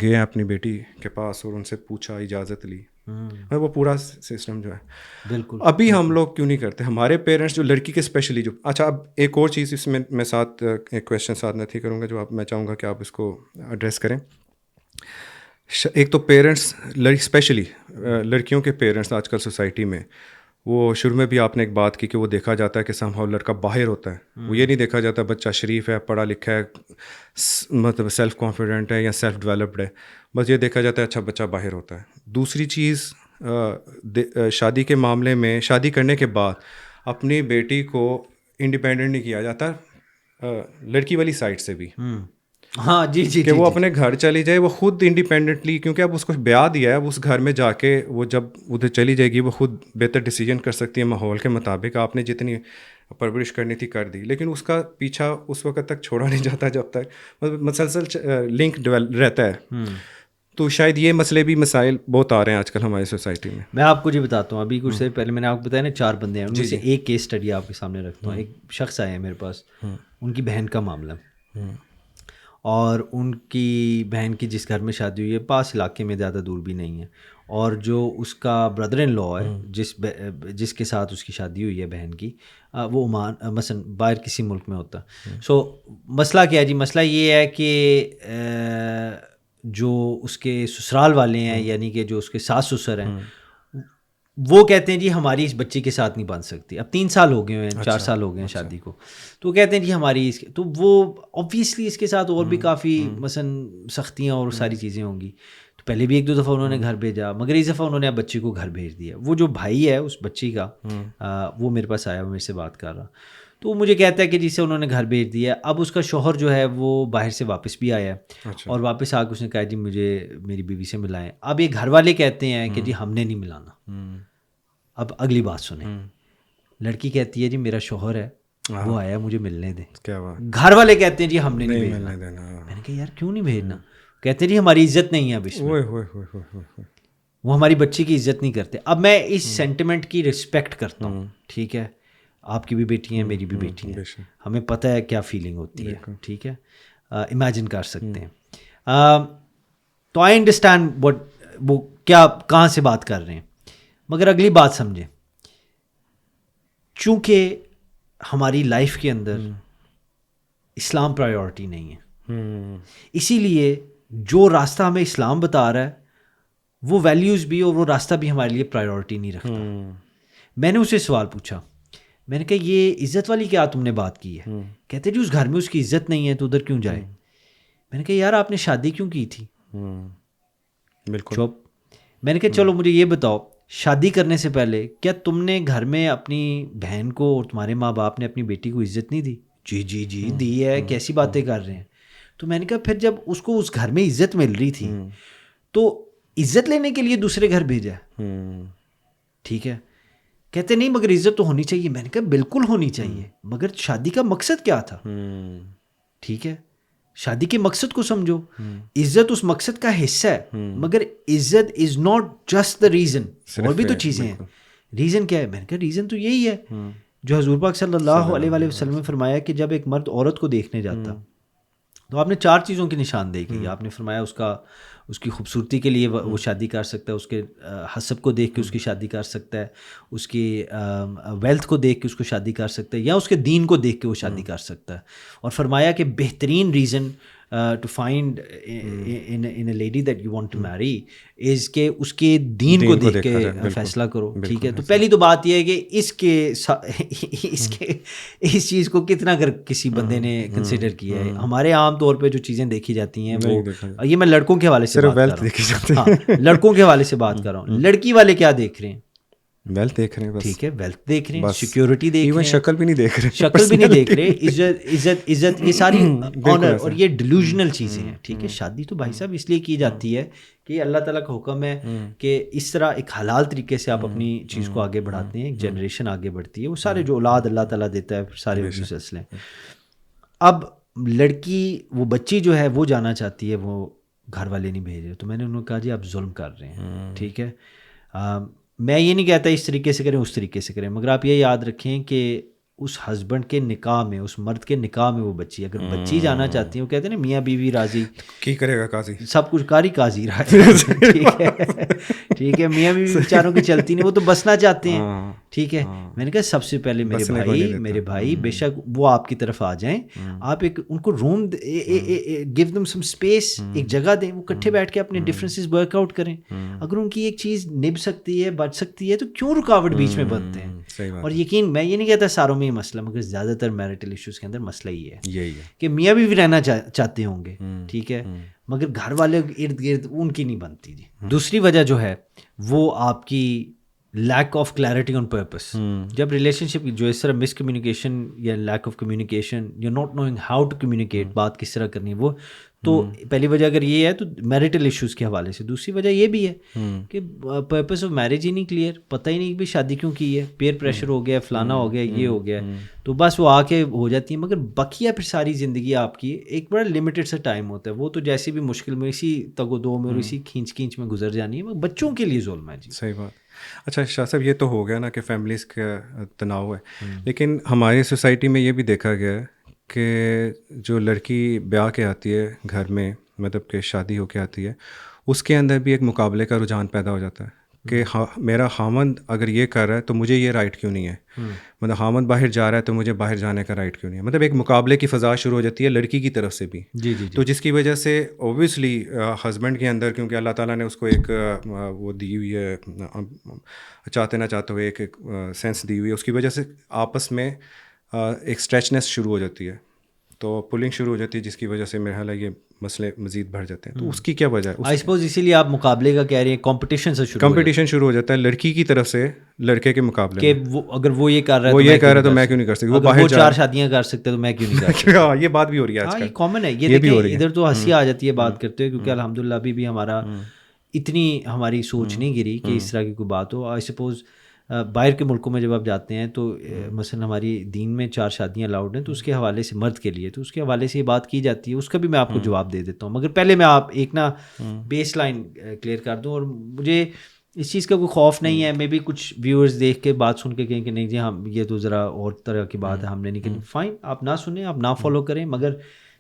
گئے اپنی بیٹی کے پاس اور ان سے پوچھا, اجازت لی. وہ پورا سسٹم جو ہے بالکل ابھی ہم لوگ کیوں نہیں کرتے. ہمارے پیرنٹس جو لڑکی کے اسپیشلی جو, اچھا اب ایک اور چیز اس میں ساتھ ایک کویشچن ساتھ نہیں کروں گا جو میں چاہوں گا کہ آپ اس کو ایڈریس کریں. ایک تو پیرنٹس اسپیشلی لڑکیوں کے پیرنٹس آج کل سوسائٹی میں, وہ شروع میں بھی آپ نے ایک بات کی کہ وہ دیکھا جاتا ہے کہ سم ہاؤ لڑکا باہر ہوتا ہے, وہ یہ نہیں دیکھا جاتا بچہ شریف ہے, پڑھا لکھا ہے, مطلب سیلف کانفیڈنٹ ہے یا سیلف ڈیولپڈ ہے, بس یہ دیکھا جاتا ہے اچھا بچہ باہر ہوتا ہے. دوسری چیز شادی کے معاملے میں, شادی کرنے کے بعد اپنی بیٹی کو انڈیپینڈنٹ نہیں کیا جاتا لڑکی والی سائڈ سے بھی. ہاں جی جی, کہ وہ اپنے گھر چلی جائے, وہ خود انڈیپینڈنٹلی, کیونکہ اب اس کو بیاہ دیا ہے, اب اس گھر میں جا کے وہ جب ادھر چلی جائے گی وہ خود بہتر ڈیسیجن کر سکتی ہے ماحول کے مطابق. آپ نے جتنی پرورش کرنی تھی کر دی, لیکن اس کا پیچھا اس وقت تک چھوڑا نہیں جاتا جب تک مسلسل لنک رہتا ہے. تو شاید یہ مسئلے بھی مسائل بہت آ رہے ہیں آج کل ہماری سوسائٹی میں. میں آپ کو جی بتاتا ہوں, ابھی کچھ دیر پہلے میں نے آپ کو بتایا نا 4 بندے ہیں, ان میں سے ایک کیس اسٹڈی آپ کے سامنے رکھتا ہوں. ایک شخص آئے ہیں میرے پاس, ان کی بہن کا معاملہ, اور ان کی بہن کی جس گھر میں شادی ہوئی ہے پاس علاقے میں, زیادہ دور بھی نہیں ہے, اور جو اس کا بردر ان لا ہے جس کے ساتھ اس کی شادی ہوئی ہے بہن کی, وہ عمان مثلا باہر کسی ملک میں ہوتا. سو مسئلہ کیا ہے جی, مسئلہ یہ ہے کہ جو اس کے سسرال والے ہیں, یعنی کہ جو اس کے ساس سسر ہیں, وہ کہتے ہیں جی ہماری اس بچی کے ساتھ نہیں بن سکتی. اب 3 سال ہو گئے ہیں, 4 سال ہو گئے ہیں شادی کو, تو کہتے ہیں جی ہماری تو وہ اوبویسلی اس کے ساتھ اور بھی کافی مثلاً سختیاں اور ساری چیزیں ہوں گی. تو پہلے بھی 1-2 دفعہ انہوں نے گھر بھیجا, مگر اس دفعہ انہوں نے اب بچی کو گھر بھیج دیا. وہ جو بھائی ہے اس بچی کا, وہ میرے پاس آیا, وہ میرے سے بات کر رہا, تو وہ مجھے کہتا ہے کہ جسے انہوں نے گھر بھیج دیا. اب اس کا شوہر جو ہے وہ باہر سے واپس بھی آیا ہے, اور واپس آ کے اس نے کہا جی مجھے میری بیوی سے ملائیں. اب یہ گھر والے کہتے ہیں کہ جی ہم نے نہیں ملانا. اب اگلی بات سنیں, لڑکی کہتی ہے جی میرا شوہر ہے وہ آیا مجھے ملنے دیں. گھر والے کہتے ہیں جی ہم نے نہیں بھیجنا. میں نے کہا یار کیوں نہیں بھیجنا؟ کہتے ہیں جی ہماری عزت نہیں ہے اب اس میں, وہ ہماری بچی کی عزت نہیں کرتے. اب میں اس سینٹیمنٹ کی رسپیکٹ کرتا ہوں, ٹھیک ہے, آپ کی بھی بیٹی ہیں, میری بھی بیٹی ہیں, ہمیں پتہ ہے کیا فیلنگ ہوتی ہے, ٹھیک ہے, امیجن کر سکتے ہیں. تو آئی انڈرسٹینڈ وہ کیا کہاں سے بات کر رہے ہیں, مگر اگلی بات سمجھیں. چونکہ ہماری لائف کے اندر اسلام پرائیورٹی نہیں ہے, اسی لیے جو راستہ ہمیں اسلام بتا رہا ہے وہ ویلیوز بھی اور وہ راستہ بھی ہمارے لیے پرائیورٹی نہیں رکھتا. میں نے اسے سوال پوچھا, میں نے کہا یہ عزت والی کیا تم نے بات کی ہے؟ کہتے جی اس گھر میں اس کی عزت نہیں ہے تو ادھر کیوں جائے. میں نے کہا یار آپ نے شادی کیوں کی تھی؟ بالکل چپ. میں نے کہا چلو مجھے یہ بتاؤ, شادی کرنے سے پہلے کیا تم نے گھر میں اپنی بہن کو اور تمہارے ماں باپ نے اپنی بیٹی کو عزت نہیں دی؟ جی جی جی دی ہے, کیسی باتیں کر رہے ہیں. تو میں نے کہا پھر جب اس کو اس گھر میں عزت مل رہی تھی تو عزت لینے کے لیے دوسرے گھر بھیجا, ٹھیک ہے. کہتے نہیں مگر عزت تو ہونی چاہیے. میں نے کہا بالکل ہونی چاہیے, مگر شادی کا مقصد کیا تھا؟ ٹھیک ہے, شادی کے مقصد کو سمجھو. عزت اس مقصد کا حصہ ہے, مگر عزت is not just the reason, اور بھی تو چیزیں ہیں. ریزن کیا ہے؟ میں نے کہا ریزن تو یہی ہے جو حضور پاک صلی اللہ علیہ وآلہ وسلم نے فرمایا کہ جب ایک مرد عورت کو دیکھنے جاتا تو آپ نے 4 چیزوں کی نشاندہی کی. آپ نے فرمایا اس کی خوبصورتی کے لیے وہ شادی کر سکتا ہے, اس کے حسب کو دیکھ کے اس کی شادی کر سکتا ہے, اس کی ویلتھ کو دیکھ کے اس کو شادی کر سکتا ہے, یا اس کے دین کو دیکھ کے وہ شادی کر سکتا ہے. اور فرمایا کہ بہترین reason to find in a lady that you want to marry is کہ اس کے دین کو دیکھ کے فیصلہ کرو, ٹھیک ہے. تو پہلی تو بات یہ ہے کہ اس چیز کو کتنا اگر کسی بندے نے کنسیڈر کیا ہے. ہمارے عام طور پہ جو چیزیں دیکھی جاتی ہیں وہ, یہ میں لڑکوں کے حوالے سے بات کر رہا ہوں, لڑکوں کے حوالے سے بات کر رہا ہوں. لڑکی والے کیا دیکھ رہے ہیں؟ ویلتھ دیکھ رہے ہیں, ٹھیک ہے, ویلتھ دیکھ رہے ہیں, سیکیورٹی دیکھ رہے ہیں, شکل بھی نہیں دیکھ رہے, شکل بھی نہیں دیکھ رہے, عزت یہ ساری آنر, اور یہ ڈیلوژنل چیزیں ہیں, ٹھیک ہے. شادی تو بھائی صاحب اس لیے کی جاتی ہے کہ اللہ تعالیٰ کا حکم ہے کہ اس طرح ایک حلال طریقے سے آپ اپنی چیز کو آگے بڑھاتے ہیں, ایک جنریشن آگے بڑھتی ہے. وہ سارے جو اولاد اللہ تعالیٰ دیتا ہے سارے سلسلے. اب لڑکی وہ بچی جو ہے وہ جانا چاہتی ہے, وہ گھر والے نہیں بھیج رہے. تو میں نے انہوں نے کہا جی آپ ظلم کر رہے ہیں, ٹھیک ہے. میں یہ نہیں کہتا اس طریقے سے کریں اس طریقے سے کریں, مگر آپ یہ یاد رکھیں کہ اس ہسبینڈ کے نکاح میں, اس مرد کے نکاح میں وہ بچی, اگر بچی جانا چاہتی ہے, وہ کہتے ہیں نا میاں بیوی راضی کی کرے گا قاضی, سب کچھ قاضی راضی, ٹھیک ہے, ٹھیک ہے. میاں بیوی بیچاروں کی چلتی نہیں, وہ تو بسنا چاہتے ہیں, ٹھیک ہے. میں نے کہا سب سے پہلے میرے بھائی بے شک وہ آپ کی طرف آ جائیں, آپ ایک ان کو روم گیو دم سم اسپیس, ایک جگہ دیں, وہ کٹھے بیٹھ کے اپنے ڈفرینسز ورک آؤٹ کریں. اگر ان کی ایک چیز نبھ سکتی ہے, بچ سکتی ہے, تو کیوں رکاوٹ بیچ میں بنتے ہیں. اور یقین میں یہ نہیں کہتا ساروں میں یہ مسئلہ, مگر زیادہ تر میرٹل ایشوز کے اندر مسئلہ یہ ہے کہ میاں بھی رہنا چاہتے ہوں گے, ٹھیک ہے, مگر گھر والے ارد گرد ان کی نہیں بنتی. جی دوسری وجہ جو ہے وہ آپ کی lack of clarity on purpose. جب ریلیشن شپ جو اس طرح مس کمیونیکیشن یا لیک آف کمیونیکیشن, یا not knowing how to communicate, بات کس طرح کرنی ہے, وہ تو پہلی وجہ اگر یہ ہے تو میرٹل ایشوز کے حوالے سے. دوسری وجہ یہ بھی ہے کہ پرپس آف میرج ہی نہیں کلیئر, پتہ ہی نہیں کہ شادی کیوں کی ہے, پیئر پریشر ہو گیا, فلانا ہو گیا, یہ ہو گیا, تو بس وہ آ کے ہو جاتی ہیں. مگر بقیہ پھر ساری زندگی آپ کی ایک بڑا لمیٹڈ سا ٹائم ہوتا ہے, وہ تو جیسے بھی مشکل میں اسی تگ و دو میں اور اسی کھینچ میں گزر جانی ہے. بچوں کے لیے ظلم ہے. جی صحیح بات. اچھا شاہ صاحب, یہ تو ہو گیا نا کہ فیملیز کا تناؤ ہے, لیکن ہماری سوسائٹی میں یہ بھی دیکھا گیا ہے کہ جو لڑکی بیاہ کے آتی ہے گھر میں, مطلب کہ شادی ہو کے آتی ہے, اس کے اندر بھی ایک مقابلے کا رجحان پیدا ہو جاتا ہے کہ میرا خامند اگر یہ کر رہا ہے تو مجھے یہ رائٹ کیوں نہیں ہے, مطلب خامند باہر جا رہا ہے تو مجھے باہر جانے کا رائٹ کیوں نہیں ہے. مطلب ایک مقابلے کی فضا شروع ہو جاتی ہے لڑکی کی طرف سے بھی. تو جس کی وجہ سے اوبویسلی ہسبینڈ کے اندر, کیونکہ اللہ تعالیٰ نے اس کو ایک وہ دی ہوئی ہے, چاہتے نہ چاہتے ہوئے ایک سینس دی ہوئی ہے, اس کی وجہ سے آپس میں ایک اسٹریچنیس شروع ہو جاتی ہے, تو پولنگ شروع ہو جاتی ہے, جس کی وجہ سے میرا خیال ہے یہ مسئلے مزید بڑھ جاتے ہیں. تو اس کی کیا وجہ ہے؟ آئی سپوز اسی لیے آپ مقابلے کا کہہ رہے ہیں, کمپٹیشن سے شروع ہو جاتا ہے لڑکی کی طرف سے لڑکے کے مقابلے کہ وہ اگر وہ یہ کر رہا ہے وہ یہ کر رہا ہے تو میں کیوں نہیں کر سکتی, وہ باہر 4 شادیاں کر سکتے تو میں کیوں نہیں کر سکتا. یہ بات بھی ہو رہی ہے آج کل, یہ کامن ہے, یہ دیکھیں ادھر تو ہنسی آ جاتی ہے بات کرتے ہوئے, کیونکہ الحمدللہ ابھی بھی ہمارا اتنی ہماری سوچ نہیں گری کہ اس طرح کی کوئی بات ہو. آئی سپوز باہر کے ملکوں میں جب آپ جاتے ہیں تو مثلا ہماری دین میں 4 شادیاں الاؤڈ ہیں, تو اس کے حوالے سے مرد کے لیے, تو اس کے حوالے سے یہ بات کی جاتی ہے, اس کا بھی میں آپ کو جواب دے دیتا ہوں. مگر پہلے میں آپ ایک نا بیس لائن کلیئر کر دوں, اور مجھے اس چیز کا کوئی خوف نہیں ہے. میں بھی کچھ ویورز دیکھ کے بات سن کے کہیں کہ نہیں جی ہم یہ تو ذرا اور طرح کی بات ہے, ہم نے نہیں کرنی. فائن, آپ نہ سنیں, آپ نہ فالو کریں, مگر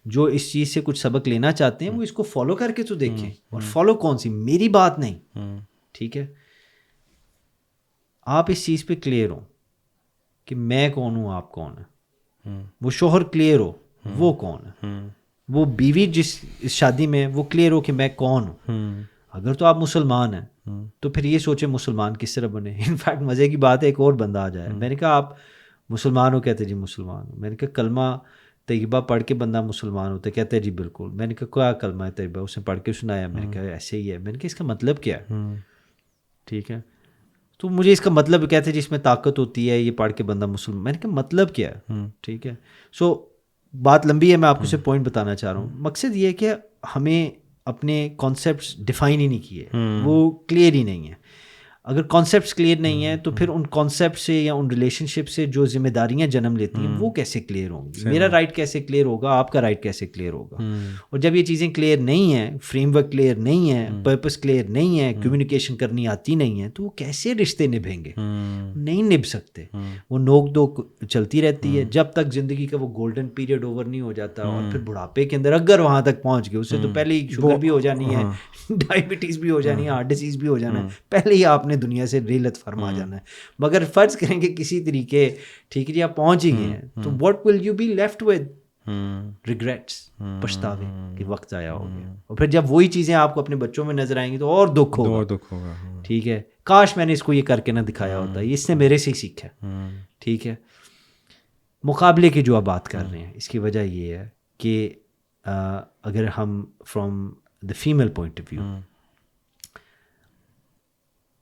جو اس چیز سے کچھ سبق لینا چاہتے ہیں وہ اس کو فالو کر کے تو دیکھیں. اور فالو کون سی, میری بات نہیں, ٹھیک ہے, آپ اس چیز پہ کلیئر ہو کہ میں کون ہوں, آپ کون ہیں. وہ شوہر کلیئر ہو وہ کون ہے, وہ بیوی جس شادی میں وہ کلیئر ہو کہ میں کون ہوں. اگر تو آپ مسلمان ہیں تو پھر یہ سوچیں مسلمان کس طرح بنے. انفیکٹ مزے کی بات ہے, ایک اور بندہ آ جائے, میں نے کہا آپ مسلمان ہو, کہتے جی مسلمان ہوں. میں نے کہا کلمہ طیبہ پڑھ کے بندہ مسلمان ہوتا ہے, کہتے ہیں جی بالکل. میں نے کہا کیا کلمہ ہے طیبہ, اس نے پڑھ کے سنایا. میں نے کہا ایسے ہی ہے. میں نے کہا اس کا مطلب کیا ہے, ٹھیک ہے, تو مجھے اس کا مطلب کہتے ہیں جس میں طاقت ہوتی ہے, یہ پڑھ کے بندہ مسلمان. میں نے کہا مطلب کیا ہے, ٹھیک ہے. سو بات لمبی ہے, میں آپ کو صرف پوائنٹ بتانا چاہ رہا ہوں. مقصد یہ ہے کہ ہمیں اپنے کانسیپٹس ڈیفائن ہی نہیں کیے, وہ کلیئر ہی نہیں ہے. اگر کانسیپٹس کلیئر نہیں ہیں تو پھر ان کانسیپٹ سے یا ان ریلیشن شپ سے جو ذمہ داریاں جنم لیتی ہیں وہ کیسے کلیئر ہوں گی. میرا رائٹ کیسے کلیئر ہوگا, آپ کا رائٹ کیسے کلیئر ہوگا. اور جب یہ چیزیں کلیئر نہیں ہیں, فریم ورک کلیئر نہیں ہے, پرپس کلیئر نہیں ہے, کمیونیکیشن کرنی آتی نہیں ہے, تو وہ کیسے رشتے نبھیں گے, نہیں نبھ سکتے. وہ نوک دوک چلتی رہتی ہے جب تک زندگی کا وہ گولڈن پیریڈ اوور نہیں ہو جاتا. اور پھر بڑھاپے کے اندر اگر وہاں تک پہنچ گئے, اس سے تو پہلے ہی شوگر بھی ہو جانی ہے, ڈائبٹیز بھی ہو جانی ہے, ہارٹ ڈیزیز بھی ہو جانا ہے, پہلے ہی آپ نے دنیا سے ریلت فرما جانا ہے. مگر فرض کریں کہ کسی طریقے ٹھیک ہے جی آپ پہنچ ہی گئے ہیں, تو what will you be left with, regrets, پچھتاوے کہ وقت آیا ہو گیا. اور پھر جب وہی چیزیں آپ کو اپنے بچوں میں نظر آئیں گی تو اور دکھ ہوگا. ٹھیک ہے, کاش میں نے اس کو یہ کر کے نہ دکھایا ہوتا, اس نے میرے سے ہی سیکھا. ٹھیک ہے, مقابلے کی جو آپ بات کر رہے ہیں, اس کی وجہ یہ ہے کہ اگر ہم from the female point of view,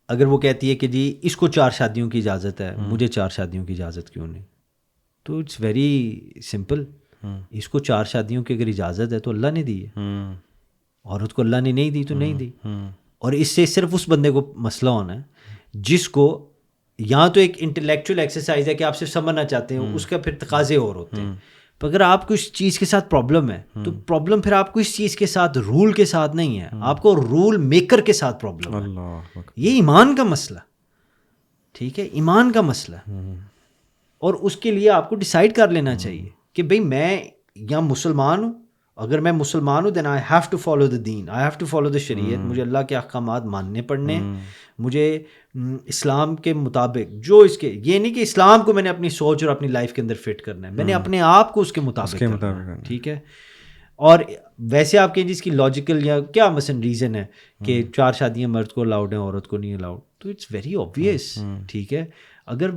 اگر وہ کہتی ہے کہ جی اس کو 4 شادیوں کی اجازت ہے, مجھے 4 شادیوں کی اجازت کیوں نہیں, تو اٹس ویری سمپل. اس کو 4 شادیوں کی اگر اجازت ہے تو اللہ نے دی ہے, عورت کو اللہ نے نہیں دی تو نہیں دی. اور اس سے صرف اس بندے کو مسئلہ ہونا ہے جس کو یہاں تو ایک انٹلیکچوئل ایکسرسائز ہے کہ آپ صرف سمجھنا چاہتے ہیں, اس کا پھر تقاضے اور ہوتے ہیں. پر اگر آپ کو اس چیز کے ساتھ پرابلم ہے تو پرابلم پھر آپ کو اس چیز کے ساتھ رول کے ساتھ نہیں ہے, آپ کو رول میکر کے ساتھ پرابلم ہے. یہ ایمان کا مسئلہ, ٹھیک ہے, ایمان کا مسئلہ. اور اس کے لیے آپ کو ڈیسائیڈ کر لینا چاہیے کہ بھئی میں یا مسلمان ہوں, اگر میں مسلمان ہوں then I have to follow the دین, I have to follow the شریعت. مجھے اللہ کے احکامات ماننے پڑنے, مجھے اسلام کے مطابق جو اس کے, یہ نہیں کہ اسلام کو میں نے اپنی سوچ اور اپنی لائف کے اندر فٹ کرنا ہے, میں نے اپنے آپ کو اس کے مطابق کرنا ہے. ٹھیک ہے. اور ویسے آپ کہیں جس کی لاجیکل یا کیا مثلا ریزن ہے کہ 4 شادیاں مرد کو الاؤڈ ہیں عورت کو نہیں الاؤڈ, تو اٹس ویری اوبویس. ٹھیک ہے, اگر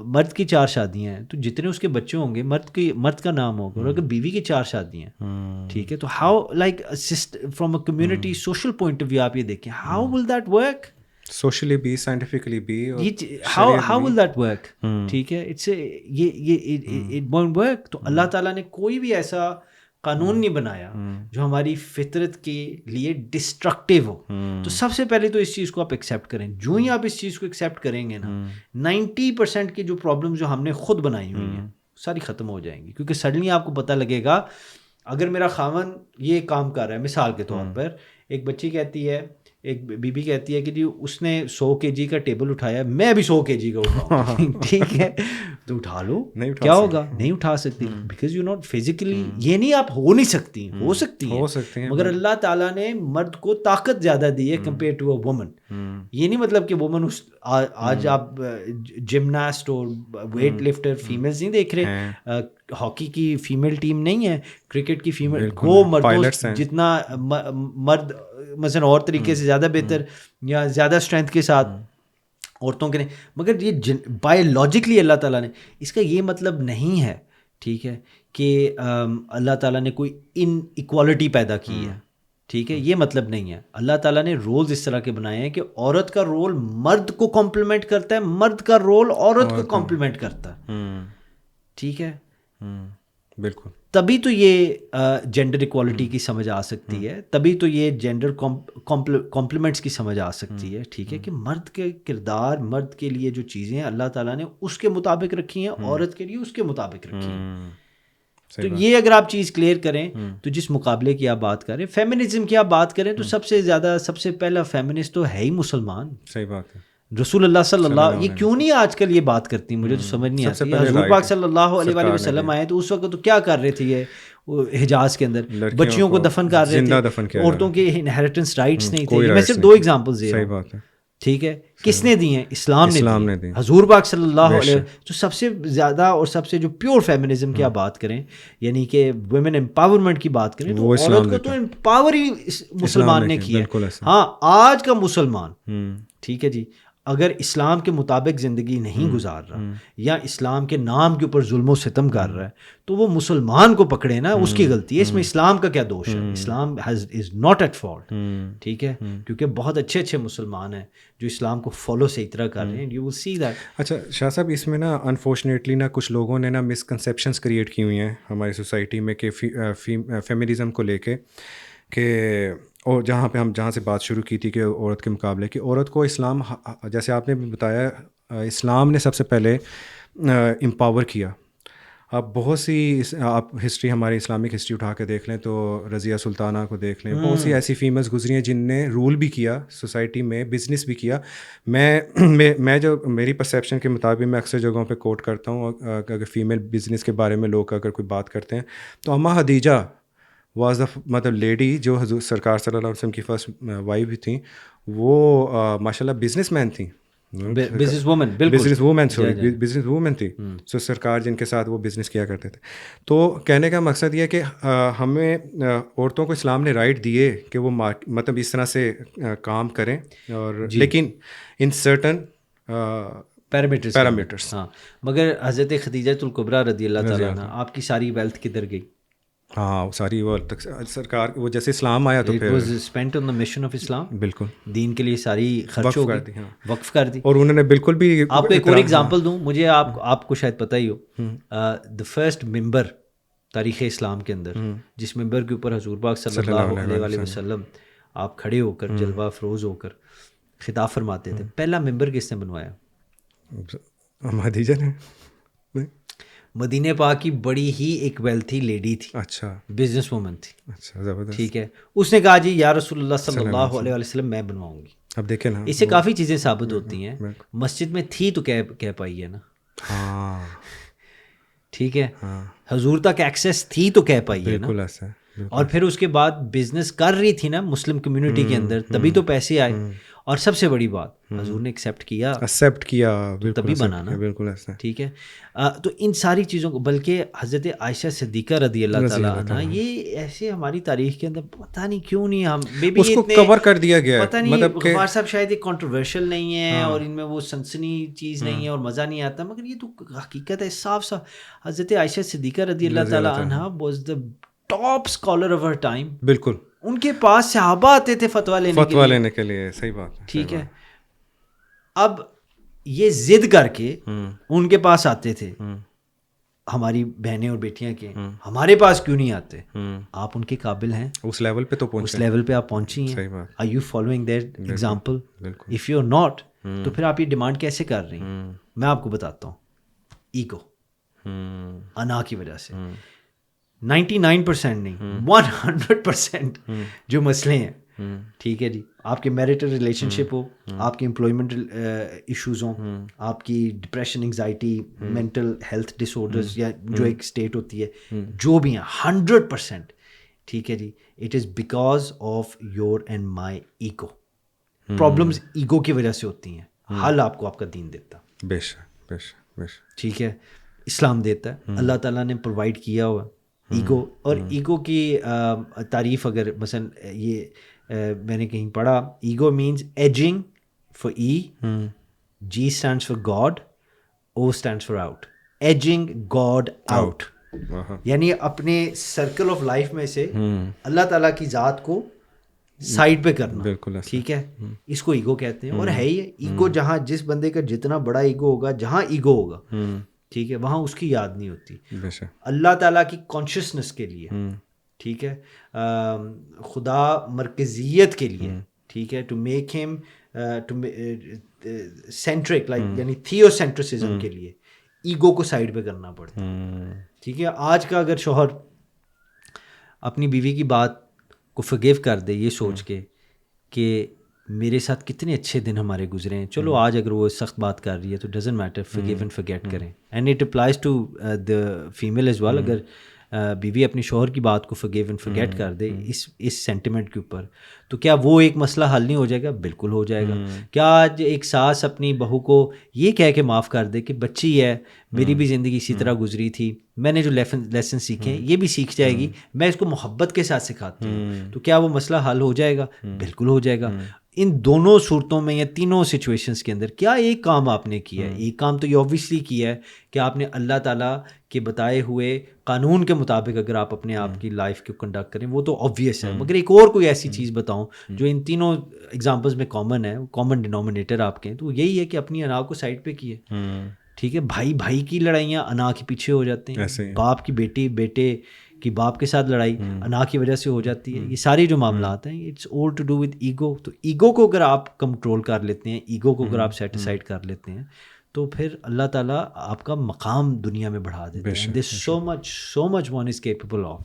مرد کی 4 شادیاں ہیں تو جتنے اس کے بچے ہوں گے مرد کا نام ہوگا. اور اگر بیوی کی 4 شادیاں ہیں, ٹھیک ہے, تو how like from a community social point of view آپ یہ دیکھیں, how will that work, socially بھی, سائنٹیفکلی بھی, ہاؤ ول دیٹ ورک. ٹھیک ہے, اٹس یہ اٹ وونٹ ورک. تو اللہ تعالیٰ نے کوئی بھی ایسا قانون نہیں بنایا جو ہماری فطرت کے لیے ڈسٹرکٹیو ہو. تو سب سے پہلے تو اس چیز کو آپ ایکسیپٹ کریں. جو ہی آپ اس چیز کو ایکسیپٹ کریں گے نا, 90% کی جو پرابلم جو ہم نے خود بنائی ہوئی ہیں ساری ختم ہو جائیں گی. کیونکہ سڈنلی آپ کو پتہ لگے گا, اگر میرا خاوند یہ کام کر رہا ہے, مثال کے طور پر ایک بچی کہتی ہے ایک بی بی کہتی ہے کہ جی اس نے 100 kg کا ٹیبل اٹھایا, میں بھی 100 kg کا اٹھاؤں, ٹھیک ہے تو اٹھا لو, کیا ہوگا, نہیں اٹھا سکتی بیکاز یو ناٹ فزیکلی, یہ نہیں آپ ہو نہیں سکتی, ہو سکتی ہیں مگر اللہ تعالیٰ نے مرد کو طاقت زیادہ دی ہے کمپیئر ٹو اے وومن. یہ نہیں مطلب کہ وومن آج آپ جمناسٹ اور ویٹ لفٹر فیمیلز نہیں دیکھ رہے, ہاکی کی فیمیل ٹیم نہیں ہے, کرکٹ کی فیمیل, وہ مردوں جتنا مرد مثلا اور طریقے سے زیادہ بہتر یا زیادہ اسٹرینتھ کے ساتھ عورتوں کے نہیں, مگر یہ بایولوجیکلی اللہ تعالیٰ نے, اس کا یہ مطلب نہیں ہے ٹھیک ہے کہ اللہ تعالیٰ نے کوئی ان ایکوالٹی پیدا کی ہے, ٹھیک ہے, یہ مطلب نہیں ہے. اللہ تعالیٰ نے رولز اس طرح کے بنائے ہیں کہ عورت کا رول مرد کو کمپلیمنٹ کرتا ہے, مرد کا رول عورت کو کمپلیمنٹ کرتا ہے, ٹھیک ہے, بالکل. تبھی تو یہ جینڈر ایکوالٹی کی سمجھ آ سکتی ہے, تبھی تو یہ جینڈر کمپلیمنٹس کی سمجھ آ سکتی ہے, ٹھیک ہے, کہ مرد کے کردار, مرد کے لیے جو چیزیں ہیں اللہ تعالیٰ نے اس کے مطابق رکھی ہیں, عورت کے لیے اس کے مطابق رکھی ہیں. تو یہ اگر آپ چیز کلیئر کریں تو جس مقابلے کی آپ بات کریں, فیمنزم کی آپ بات کریں تو سب سے پہلا فیمنسٹ تو ہے ہی مسلمان. صحیح بات ہے. رسول اللہ صلی اللہ, یہ کیوں نہیں آج کل یہ بات کرتی, مجھے تو سمجھ نہیں آتی. حضور پاک صلی اللہ علیہ وآلہ وسلم آئے تو اس وقت تو کیا کر رہے تھے, یہ حجاز کے اندر بچیوں کو دفن کر رہے تھے, عورتوں کے انہیریٹنس رائٹس نہیں تھے. میں صرف 2 ایگزامپلز دے رہا ہوں, ٹھیک ہے, کس نے دی ہیں, اسلام نے دی. حضور پاک صلی اللہ علیہ وسلم تو سب سے زیادہ اور سب سے جو پیور فیمنزم کی آپ بات کریں, یعنی کہ ویمن امپاورمنٹ کی بات کریں, تو عورت کو تو امپاور ہی مسلمان نے کیا ہے. ہاں, آج کا مسلمان, ٹھیک ہے جی, اگر اسلام کے مطابق زندگی نہیں گزار رہا یا اسلام کے نام کے اوپر ظلم و ستم کر رہا ہے تو وہ مسلمان کو پکڑے نا, اس کی غلطی ہے, اس میں اسلام کا کیا دوش ہے. اسلام از ناٹ ایٹ فالٹ, ٹھیک ہے, کیونکہ بہت اچھے مسلمان ہیں جو اسلام کو فالو صحیح طرح کر رہے ہیں. You will see that. اچھا شاہ صاحب, اس میں نا انفارچونیٹلی نا کچھ لوگوں نے نا مسکنسیپشنس کریٹ کی ہوئی ہیں ہماری سوسائٹی میں کہ فیمنزم کو لے کے, کہ اور جہاں سے بات شروع کی تھی کہ عورت کے مقابلے کی, عورت کو اسلام, جیسے آپ نے بھی بتایا, اسلام نے سب سے پہلے امپاور کیا. اب بہت سی آپ ہسٹری, ہماری اسلامک ہسٹری اٹھا کے دیکھ لیں تو رضیہ سلطانہ کو دیکھ لیں, بہت سی ایسی فیمیلز گزری ہیں جن نے رول بھی کیا سوسائٹی میں, بزنس بھی کیا. میں جو میری پرسیپشن کے مطابق میں اکثر جگہوں پہ کوٹ کرتا ہوں, اگر فیمیل بزنس کے بارے میں لوگ اگر کوئی بات کرتے ہیں تو اماں خدیجہ واز دا مطلب لیڈی جو حضور سرکار صلی اللہ علیہ وسلم کی فرسٹ وائف بھی تھیں, وہ ماشاء اللہ بزنس مین تھیں, بزنس وومن تھی. سو سرکار جن کے ساتھ وہ بزنس کیا کرتے تھے. تو کہنے کا مقصد یہ کہ ہمیں عورتوں کو اسلام نے رائٹ دیے کہ وہ مطلب اس طرح سے کام کریں, اور لیکن ان سرٹن پیرامیٹرس. ہاں, مگر حضرت خدیجہ الکبریٰ رضی اللہ تعالیٰ عنہا, آپ کی ساری ویلتھ کدھر گئی؟ ہاں, ساری وہ سرکار, وہ جیسے اسلام آیا تو پھر spent on the mission of Islam, بالکل دین کے لیے ساری خرچ ہو گئی, وقف کر دی. اور انہوں نے بالکل بھی, آپ کو ایک اور ایگزامپل دوں, مجھے آپ کو شاید پتہ ہی ہو, دا فرسٹ ممبر تاریخ اسلام کے اندر جس ممبر کے اوپر حضور پاک صلی اللہ علیہ وسلم آپ کھڑے ہو کر جلوہ افروز ہو کر خطاب فرماتے تھے, پہلا ممبر کس نے بنوایا؟ خدیجہ نے. مدینہ پاک کی بڑی ہی ایک ویلتھی لیڈی تھی, اچھا, بزنس وومن تھی, اچھا, زبردست, ٹھیک ہے, اس نے کہا جی یا رسول اللہ صلی اللہ علیہ وسلم میں بنواؤں گی. اب دیکھیں نا, اس سے کافی چیزیں ثابت ہوتی ہیں. مسجد میں تھی تو کہہ پائی ہے نا, ہاں, ٹھیک ہے, حضور تک ایکسیس تھی تو کہہ پائی ہے نا, بالکل ایسا. اور پھر اس کے بعد بزنس کر رہی تھی نا مسلم کمیونٹی کے اندر, تبھی تو پیسے آئے. اور سب سے بڑی بات, حضور نے ایکسیپٹ کیا تبھی بنانا, بالکل ایسا, ٹھیک ہے. تو ان ساری چیزوں کو, بلکہ حضرت عائشہ صدیقہ رضی اللہ تعالیٰ عنہا, یہ ایسے ہماری تاریخ کے اندر پتہ نہیں کیوں نہیں ہم اس کو کور کر دیا گیا ہے, پتہ نہیں, غفار صاحب شاید یہ کنٹروورشل نہیں ہے اور ان میں وہ سنسنی چیز نہیں ہے اور مزہ نہیں آتا, مگر یہ تو حقیقت ہے صاف صاف. حضرت عائشہ صدیقہ رضی اللہ تعالیٰ عنہا was the top scholar of her time. بالکل, ان کے پاس صحابہ آتے تھے فتویٰ لینے کے لیے. صحیح بات ہے, ٹھیک ہے. اب یہ ضد کر کے ان کے پاس آتے تھے, ہماری بہنیں اور بیٹیاں کے, ہمارے پاس کیوں نہیں آتے؟ آپ ان کے قابل ہیں, اس لیول پہ تو اس لیول پہ آپ پہنچی ہیں. Are you following that example? If you are not, تو پھر آپ یہ ڈیمانڈ کیسے کر رہی ہیں؟ میں آپ کو بتاتا ہوں, ایگو, انا کی وجہ سے. 99% نہیں 100% جو مسئلے ہیں ٹھیک ہے جی, آپ کے میرٹل ریلیشن شپ ہو, آپ کے امپلائمنٹ ایشوز ہوں, آپ کی ڈپریشن, انگزائٹی, مینٹل ہیلتھ ڈس آرڈرز یا جو ایک اسٹیٹ ہوتی ہے, جو بھی ہیں 100%, ٹھیک ہے جی, it is because of your and my ego. Problems ego کی وجہ سے ہوتی ہیں, حل آپ کو آپ کا دین دیتا, بے شک بے شک بے شک, ٹھیک ہے, اسلام دیتا ہے, اللہ تعالیٰ نے پرووائڈ کیا ہوا ایگو. اور ایگو کی تعریف اگر مثلا یہ میں نے کہیں پڑھا, ego means edging for E, G stands for God, O stands for out, edging God out, یعنی اپنے سرکل آف لائف میں سے اللہ تعالیٰ کی ذات کو سائڈ پہ کرنا, بالکل ٹھیک ہے, اس کو ایگو کہتے ہیں. اور ہے ہی ایگو, جہاں جس بندے کا جتنا بڑا ایگو ہوگا, جہاں ایگو ہوگا, ٹھیک ہے, وہاں اس کی یاد نہیں ہوتی اللہ تعالیٰ کی کانشیسنس کے لیے, ٹھیک ہے, خدا مرکزیت کے لیے, ٹھیک ہے, ٹو میک ہم سینٹرک, لائک یعنی تھیو سینٹرسزم کے لیے ایگو کو سائڈ پہ کرنا پڑتا ہے, ٹھیک ہے. آج کا اگر شوہر اپنی بیوی کی بات کو فرگیو کر دے یہ سوچ کے کہ میرے ساتھ کتنے اچھے دن ہمارے گزرے ہیں, چلو آج اگر وہ سخت بات کر رہی ہے تو doesn't matter, forgive and forget کریں. And it applies to the female as well. اگر بیوی اپنی شوہر کی بات کو فرگیو اینڈ فرگیٹ کر دے اس سینٹیمنٹ کے اوپر, تو کیا وہ ایک مسئلہ حل نہیں ہو جائے گا؟ بالکل ہو جائے گا. کیا آج ایک ساس اپنی بہو کو یہ کہہ کے معاف کر دے کہ بچی ہے, میری بھی زندگی اسی طرح گزری تھی, میں نے جو لیسن سیکھے ہیں یہ بھی سیکھ جائے گی, میں اس کو محبت کے ساتھ سکھاتی ہوں, تو کیا وہ مسئلہ حل ہو جائے گا؟ بالکل ہو جائے گا. ان دونوں صورتوں میں یا تینوں سچویشنز کے اندر کیا ایک کام آپ نے کیا ہے؟ ایک کام تو یہ اوبویسلی کیا ہے کہ آپ نے اللہ تعالیٰ کے بتائے ہوئے قانون کے مطابق اگر آپ اپنے آپ کی لائف کو کنڈکٹ کریں, وہ تو آبویس ہے. مگر ایک اور کوئی ایسی چیز بتاؤں جو ان تینوں ایگزامپلز میں کامن ہے, کامن ڈینومینیٹر آپ کے, تو یہی ہے کہ اپنی انا کو سائڈ پہ کیے, ٹھیک ہے. بھائی بھائی کی لڑائیاں انا کے پیچھے ہو جاتے ہیں, باپ کی بیٹی بیٹے کی باپ کے ساتھ لڑائی انا کی وجہ سے ہو جاتی ہے. یہ سارے جو معاملات ہیں it's all to do with ego. تو ایگو کو اگر آپ کنٹرول کر لیتے ہیں, ایگو کو اگر آپ سیٹسفائڈ کر لیتے ہیں, تو پھر اللہ تعالیٰ آپ کا مقام دنیا میں بڑھا دیتے ہیں. This so much one is capable of,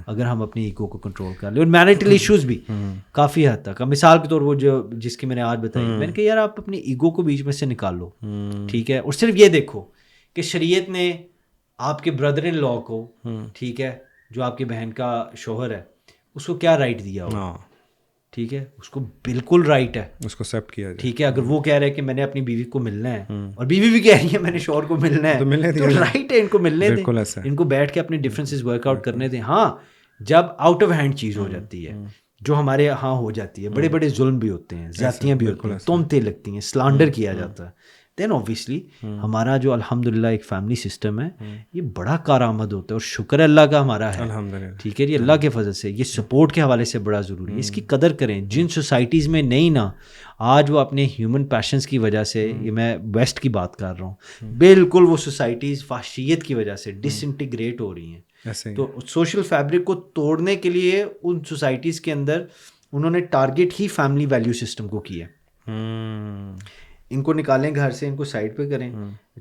اگر ہم اپنی ایگو کو کنٹرول کر لیں. اور میرٹل ایشوز بھی کافی حد تک, مثال کے طور وہ جو جس کی میں نے آج بتائی, میں نے کہا یار آپ اپنے ایگو کو بیچ میں سے نکال لو, ٹھیک ہے, اور صرف یہ دیکھو کہ شریعت نے آپ کے بردر ان لا کو, ٹھیک ہے, جو آپ کی بہن کا شوہر ہے, اس کو کیا رائٹ دیا ہو, ٹھیک ہے, اس کو بالکل رائٹ ہے, اس کو ایکسیپٹ کیا جائے, ٹھیک ہے. اگر وہ کہہ رہے ہیں کہ میں نے اپنی بیوی کو ملنا ہے, اور بیوی بھی کہہ رہی ہے میں نے شوہر کو ملنا ہے, تو رائٹ ہے, ان کو ملنے دیں, ان کو بیٹھ کے اپنے ڈفرینسز ورک آؤٹ کرنے دیں. ہاں, جب آؤٹ آف ہینڈ چیز ہو جاتی ہے, جو ہمارے یہاں ہو جاتی ہے, بڑے بڑے ظلم بھی ہوتے ہیں, زیادتیاں بھی ہوتی ہیں, تہمتیں لگتی ہیں, سلانڈر کیا جاتا ہے, دین اوبویسلی ہمارا جو الحمدللہ ایک فیملی سسٹم ہے یہ بڑا کارآمد ہوتا ہے, اور شکر اللہ کا ہمارا ہے, ٹھیک ہے جی, اللہ کے فضل سے. یہ سپورٹ کے حوالے سے بڑا ضروری ہے, اس کی قدر کریں. جن سوسائٹیز میں نہیں نا آج وہ اپنے ہیومن پیشنس کی وجہ سے, یہ میں ویسٹ کی بات کر رہا ہوں, بالکل وہ سوسائٹیز فحشیت کی وجہ سے ڈس انٹیگریٹ ہو رہی ہیں. تو سوشل فیبرک کو توڑنے کے لیے ان سوسائٹیز کے اندر انہوں نے ٹارگیٹ ہی فیملی ویلیو سسٹم کو کیا. ان کو نکالیں گھر سے, ان کو سائڈ پہ کریں,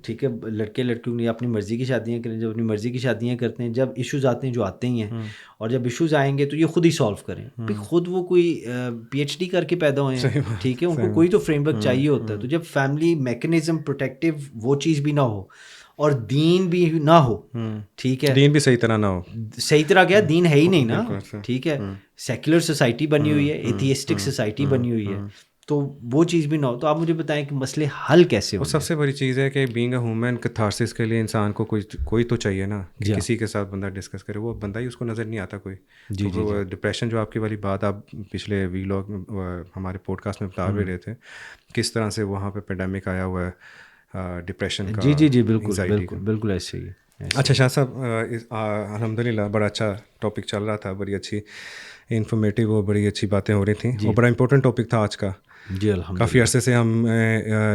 ٹھیک ہے. لڑکے لڑکیوں کی اپنی مرضی کی شادیاں کریں, جب اپنی مرضی کی شادیاں کرتے ہیں, جب ایشوز آتے ہیں جو آتے ہی ہیں, اور جب ایشوز آئیں گے تو یہ خود ہی سالو کریں. خود وہ کوئی PhD کر کے پیدا ہوئے ہیں, ٹھیک ہے, ان کو کوئی تو فریم ورک چاہیے ہوتا ہے. تو جب فیملی میکنزم پروٹیکٹیو وہ چیز بھی نہ ہو, اور دین بھی نہ ہو, ٹھیک ہے, دین بھی صحیح طرح نہ ہو, صحیح طرح کیا دین ہے ہی نہیں نا, ٹھیک ہے, سیکولر سوسائٹی بنی ہوئی ہے, ایتھیسٹک سوسائٹی بنی ہوئی ہے, تو وہ چیز بھی نہ ہو. تو آپ مجھے بتائیں کہ مسئلے حل کیسے ہوں؟ سب سے بڑی چیز ہے کہ بینگ اے ہیومن کیتھارسس کے لیے انسان کو کوئی تو چاہیے نا, کہ کسی کے ساتھ بندہ ڈسکس کرے. وہ بندہ ہی اس کو نظر نہیں آتا کوئی. ڈپریشن جو آپ کی والی بات آپ پچھلے ویلاگ ہمارے پوڈ کاسٹ میں بتا بھی رہے تھے, کس طرح سے وہاں پہ پیڈیمک آیا ہوا ہے ڈپریشن کا. جی بالکل ایسے ہی. اچھا شاہ صاحب, الحمدللہ بڑا اچھا ٹاپک چل رہا تھا, بڑی اچھی انفارمیٹیو اور بڑی اچھی باتیں ہو رہی تھیں, اور بڑا امپورٹنٹ ٹاپک تھا آج کا. جی الحمد کافی عرصے سے ہم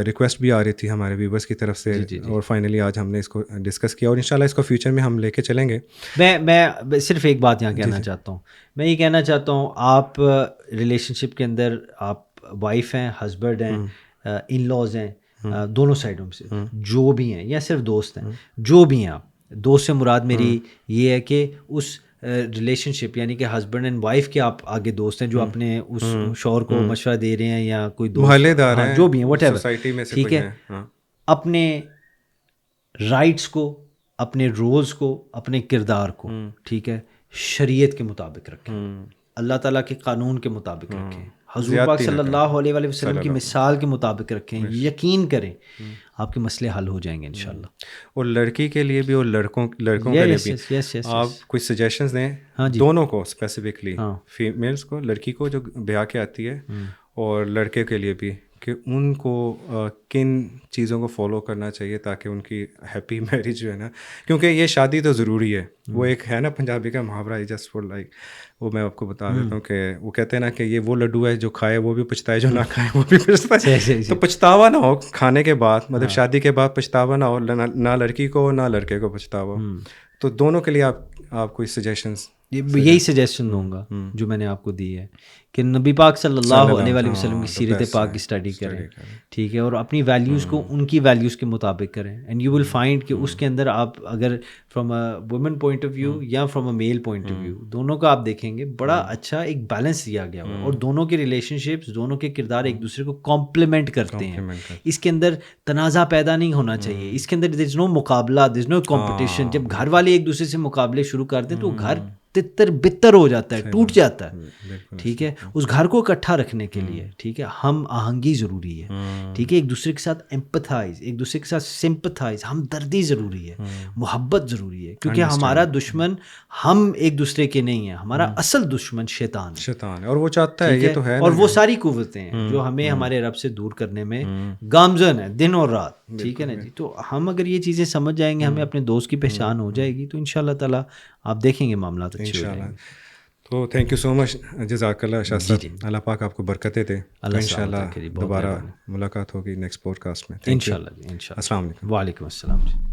ریکویسٹ بھی آ رہی تھی ہمارے ویورس کی طرف سے, اور فائنلی آج ہم نے اس کو ڈسکس کیا, اور انشاءاللہ اس کو فیوچر میں ہم لے کے چلیں گے. میں صرف ایک بات یہاں کہنا چاہتا ہوں. میں یہ کہنا چاہتا ہوں, آپ ریلیشن شپ کے اندر آپ وائف ہیں, ہسبینڈ ہیں, ان لاز ہیں, دونوں سائڈوں سے جو بھی ہیں, یا صرف دوست ہیں, جو بھی ہیں آپ. دوست سے مراد میری یہ ہے کہ اس ریلیشن شپ یعنی کہ ہسبینڈ اینڈ وائف کے آپ آگے دوست ہیں جو اپنے اس شوہر کو مشورہ دے رہے ہیں یا کوئی دوست محلے دار ہیں جو بھی ہیں واٹ ایور سوسائٹی میں سے ٹھیک ہے اپنے رائٹس کو اپنے رولز کو اپنے کردار کو ٹھیک ہے شریعت کے مطابق رکھیں اللہ تعالیٰ کے قانون کے مطابق رکھیں حضور پاک صلی اللہ علیہ وآلہ وسلم کی مثال کے مطابق رکھیں یقین کریں آپ کے مسئلے حل ہو جائیں گے انشاءاللہ. اور لڑکی کے لیے بھی اور لڑکوں کے لیے بھی آپ کچھ سجیشنز دیں دونوں کو اسپیسیفکلی فیمیلس کو لڑکی کو جو بیاہ کے آتی ہے اور لڑکے کے لیے بھی کہ ان کو کن چیزوں کو فالو کرنا چاہیے تاکہ ان کی ہیپی میرج جو ہے نا کیونکہ یہ شادی تو ضروری ہے. وہ ایک ہے نا پنجابی کا محاورہ جسٹ فور لائک وہ میں آپ کو بتا دیتا ہوں کہ وہ کہتے ہیں نا کہ یہ وہ لڈو ہے جو کھائے وہ بھی پچھتائے جو نہ کھائے وہ بھی پچھتائے. تو پچھتاوا نہ ہو کھانے کے بعد مطلب شادی کے بعد پچھتاوا نہ ہو نہ لڑکی کو نہ لڑکے کو پچھتاوا. تو دونوں کے لیے آپ کوئی سجیشنز یہی سجیشن دوں گا جو میں نے آپ کو دی ہے کہ نبی پاک صلی اللہ علیہ وآلہ وسلم کی سیرت پاک کی اسٹڈی کریں ٹھیک ہے اور اپنی ویلیوز کو ان کی ویلیوز کے مطابق کریں اینڈ یو ول فائنڈ کہ اس کے اندر آپ اگر from a woman point of view یا from a male point of view دونوں کا آپ دیکھیں گے بڑا اچھا ایک بیلنس دیا گیا ہوا اور دونوں کے ریلیشن شپس دونوں کے کردار ایک دوسرے کو کمپلیمنٹ کرتے ہیں. اس کے اندر تنازع پیدا نہیں ہونا چاہیے. اس کے اندر دیر از نو مقابلہ دیر از نو کمپٹیشن. جب گھر والے ایک دوسرے سے مقابلے شروع کر دیں تو گھر تتر بتر ہو جاتا ہے ٹوٹ جاتا ہے ٹھیک ہے. اس گھر کو اکٹھا رکھنے کے لیے ٹھیک ہے ہم آہنگی ضروری ہے ٹھیک ہے ایک دوسرے کے ساتھ ایمپتھائز ایک دوسرے کے ساتھ سمپتھائز ہمدردی ضروری ہے محبت ضروری ہے کیونکہ ہمارا دشمن ہم ایک دوسرے کے نہیں ہیں. ہمارا اصل دشمن شیطان ہے اور وہ چاہتا ہے یہ تو ہے اور وہ ساری قوتیں ہیں جو ہمیں ہمارے رب سے دور کرنے میں گامزن ہے دن اور رات ٹھیک ہے نا جی. تو ہم اگر یہ چیزیں سمجھ جائیں گے ہمیں اپنے دوست کی پہچان ہو جائے گی تو انشاءاللہ تعالیٰ آپ دیکھیں گے معاملات اچھے ہو جائیں گے. تو تھینک یو سو مچ جزاک اللہ شاہ صاحب. اللہ پاک آپ کو برکتیں دے. انشاءاللہ دوبارہ ملاقات ہوگی نیکسٹ پوڈ کاسٹ میں. انشاءاللہ. السلام علیکم. وعلیکم السلام.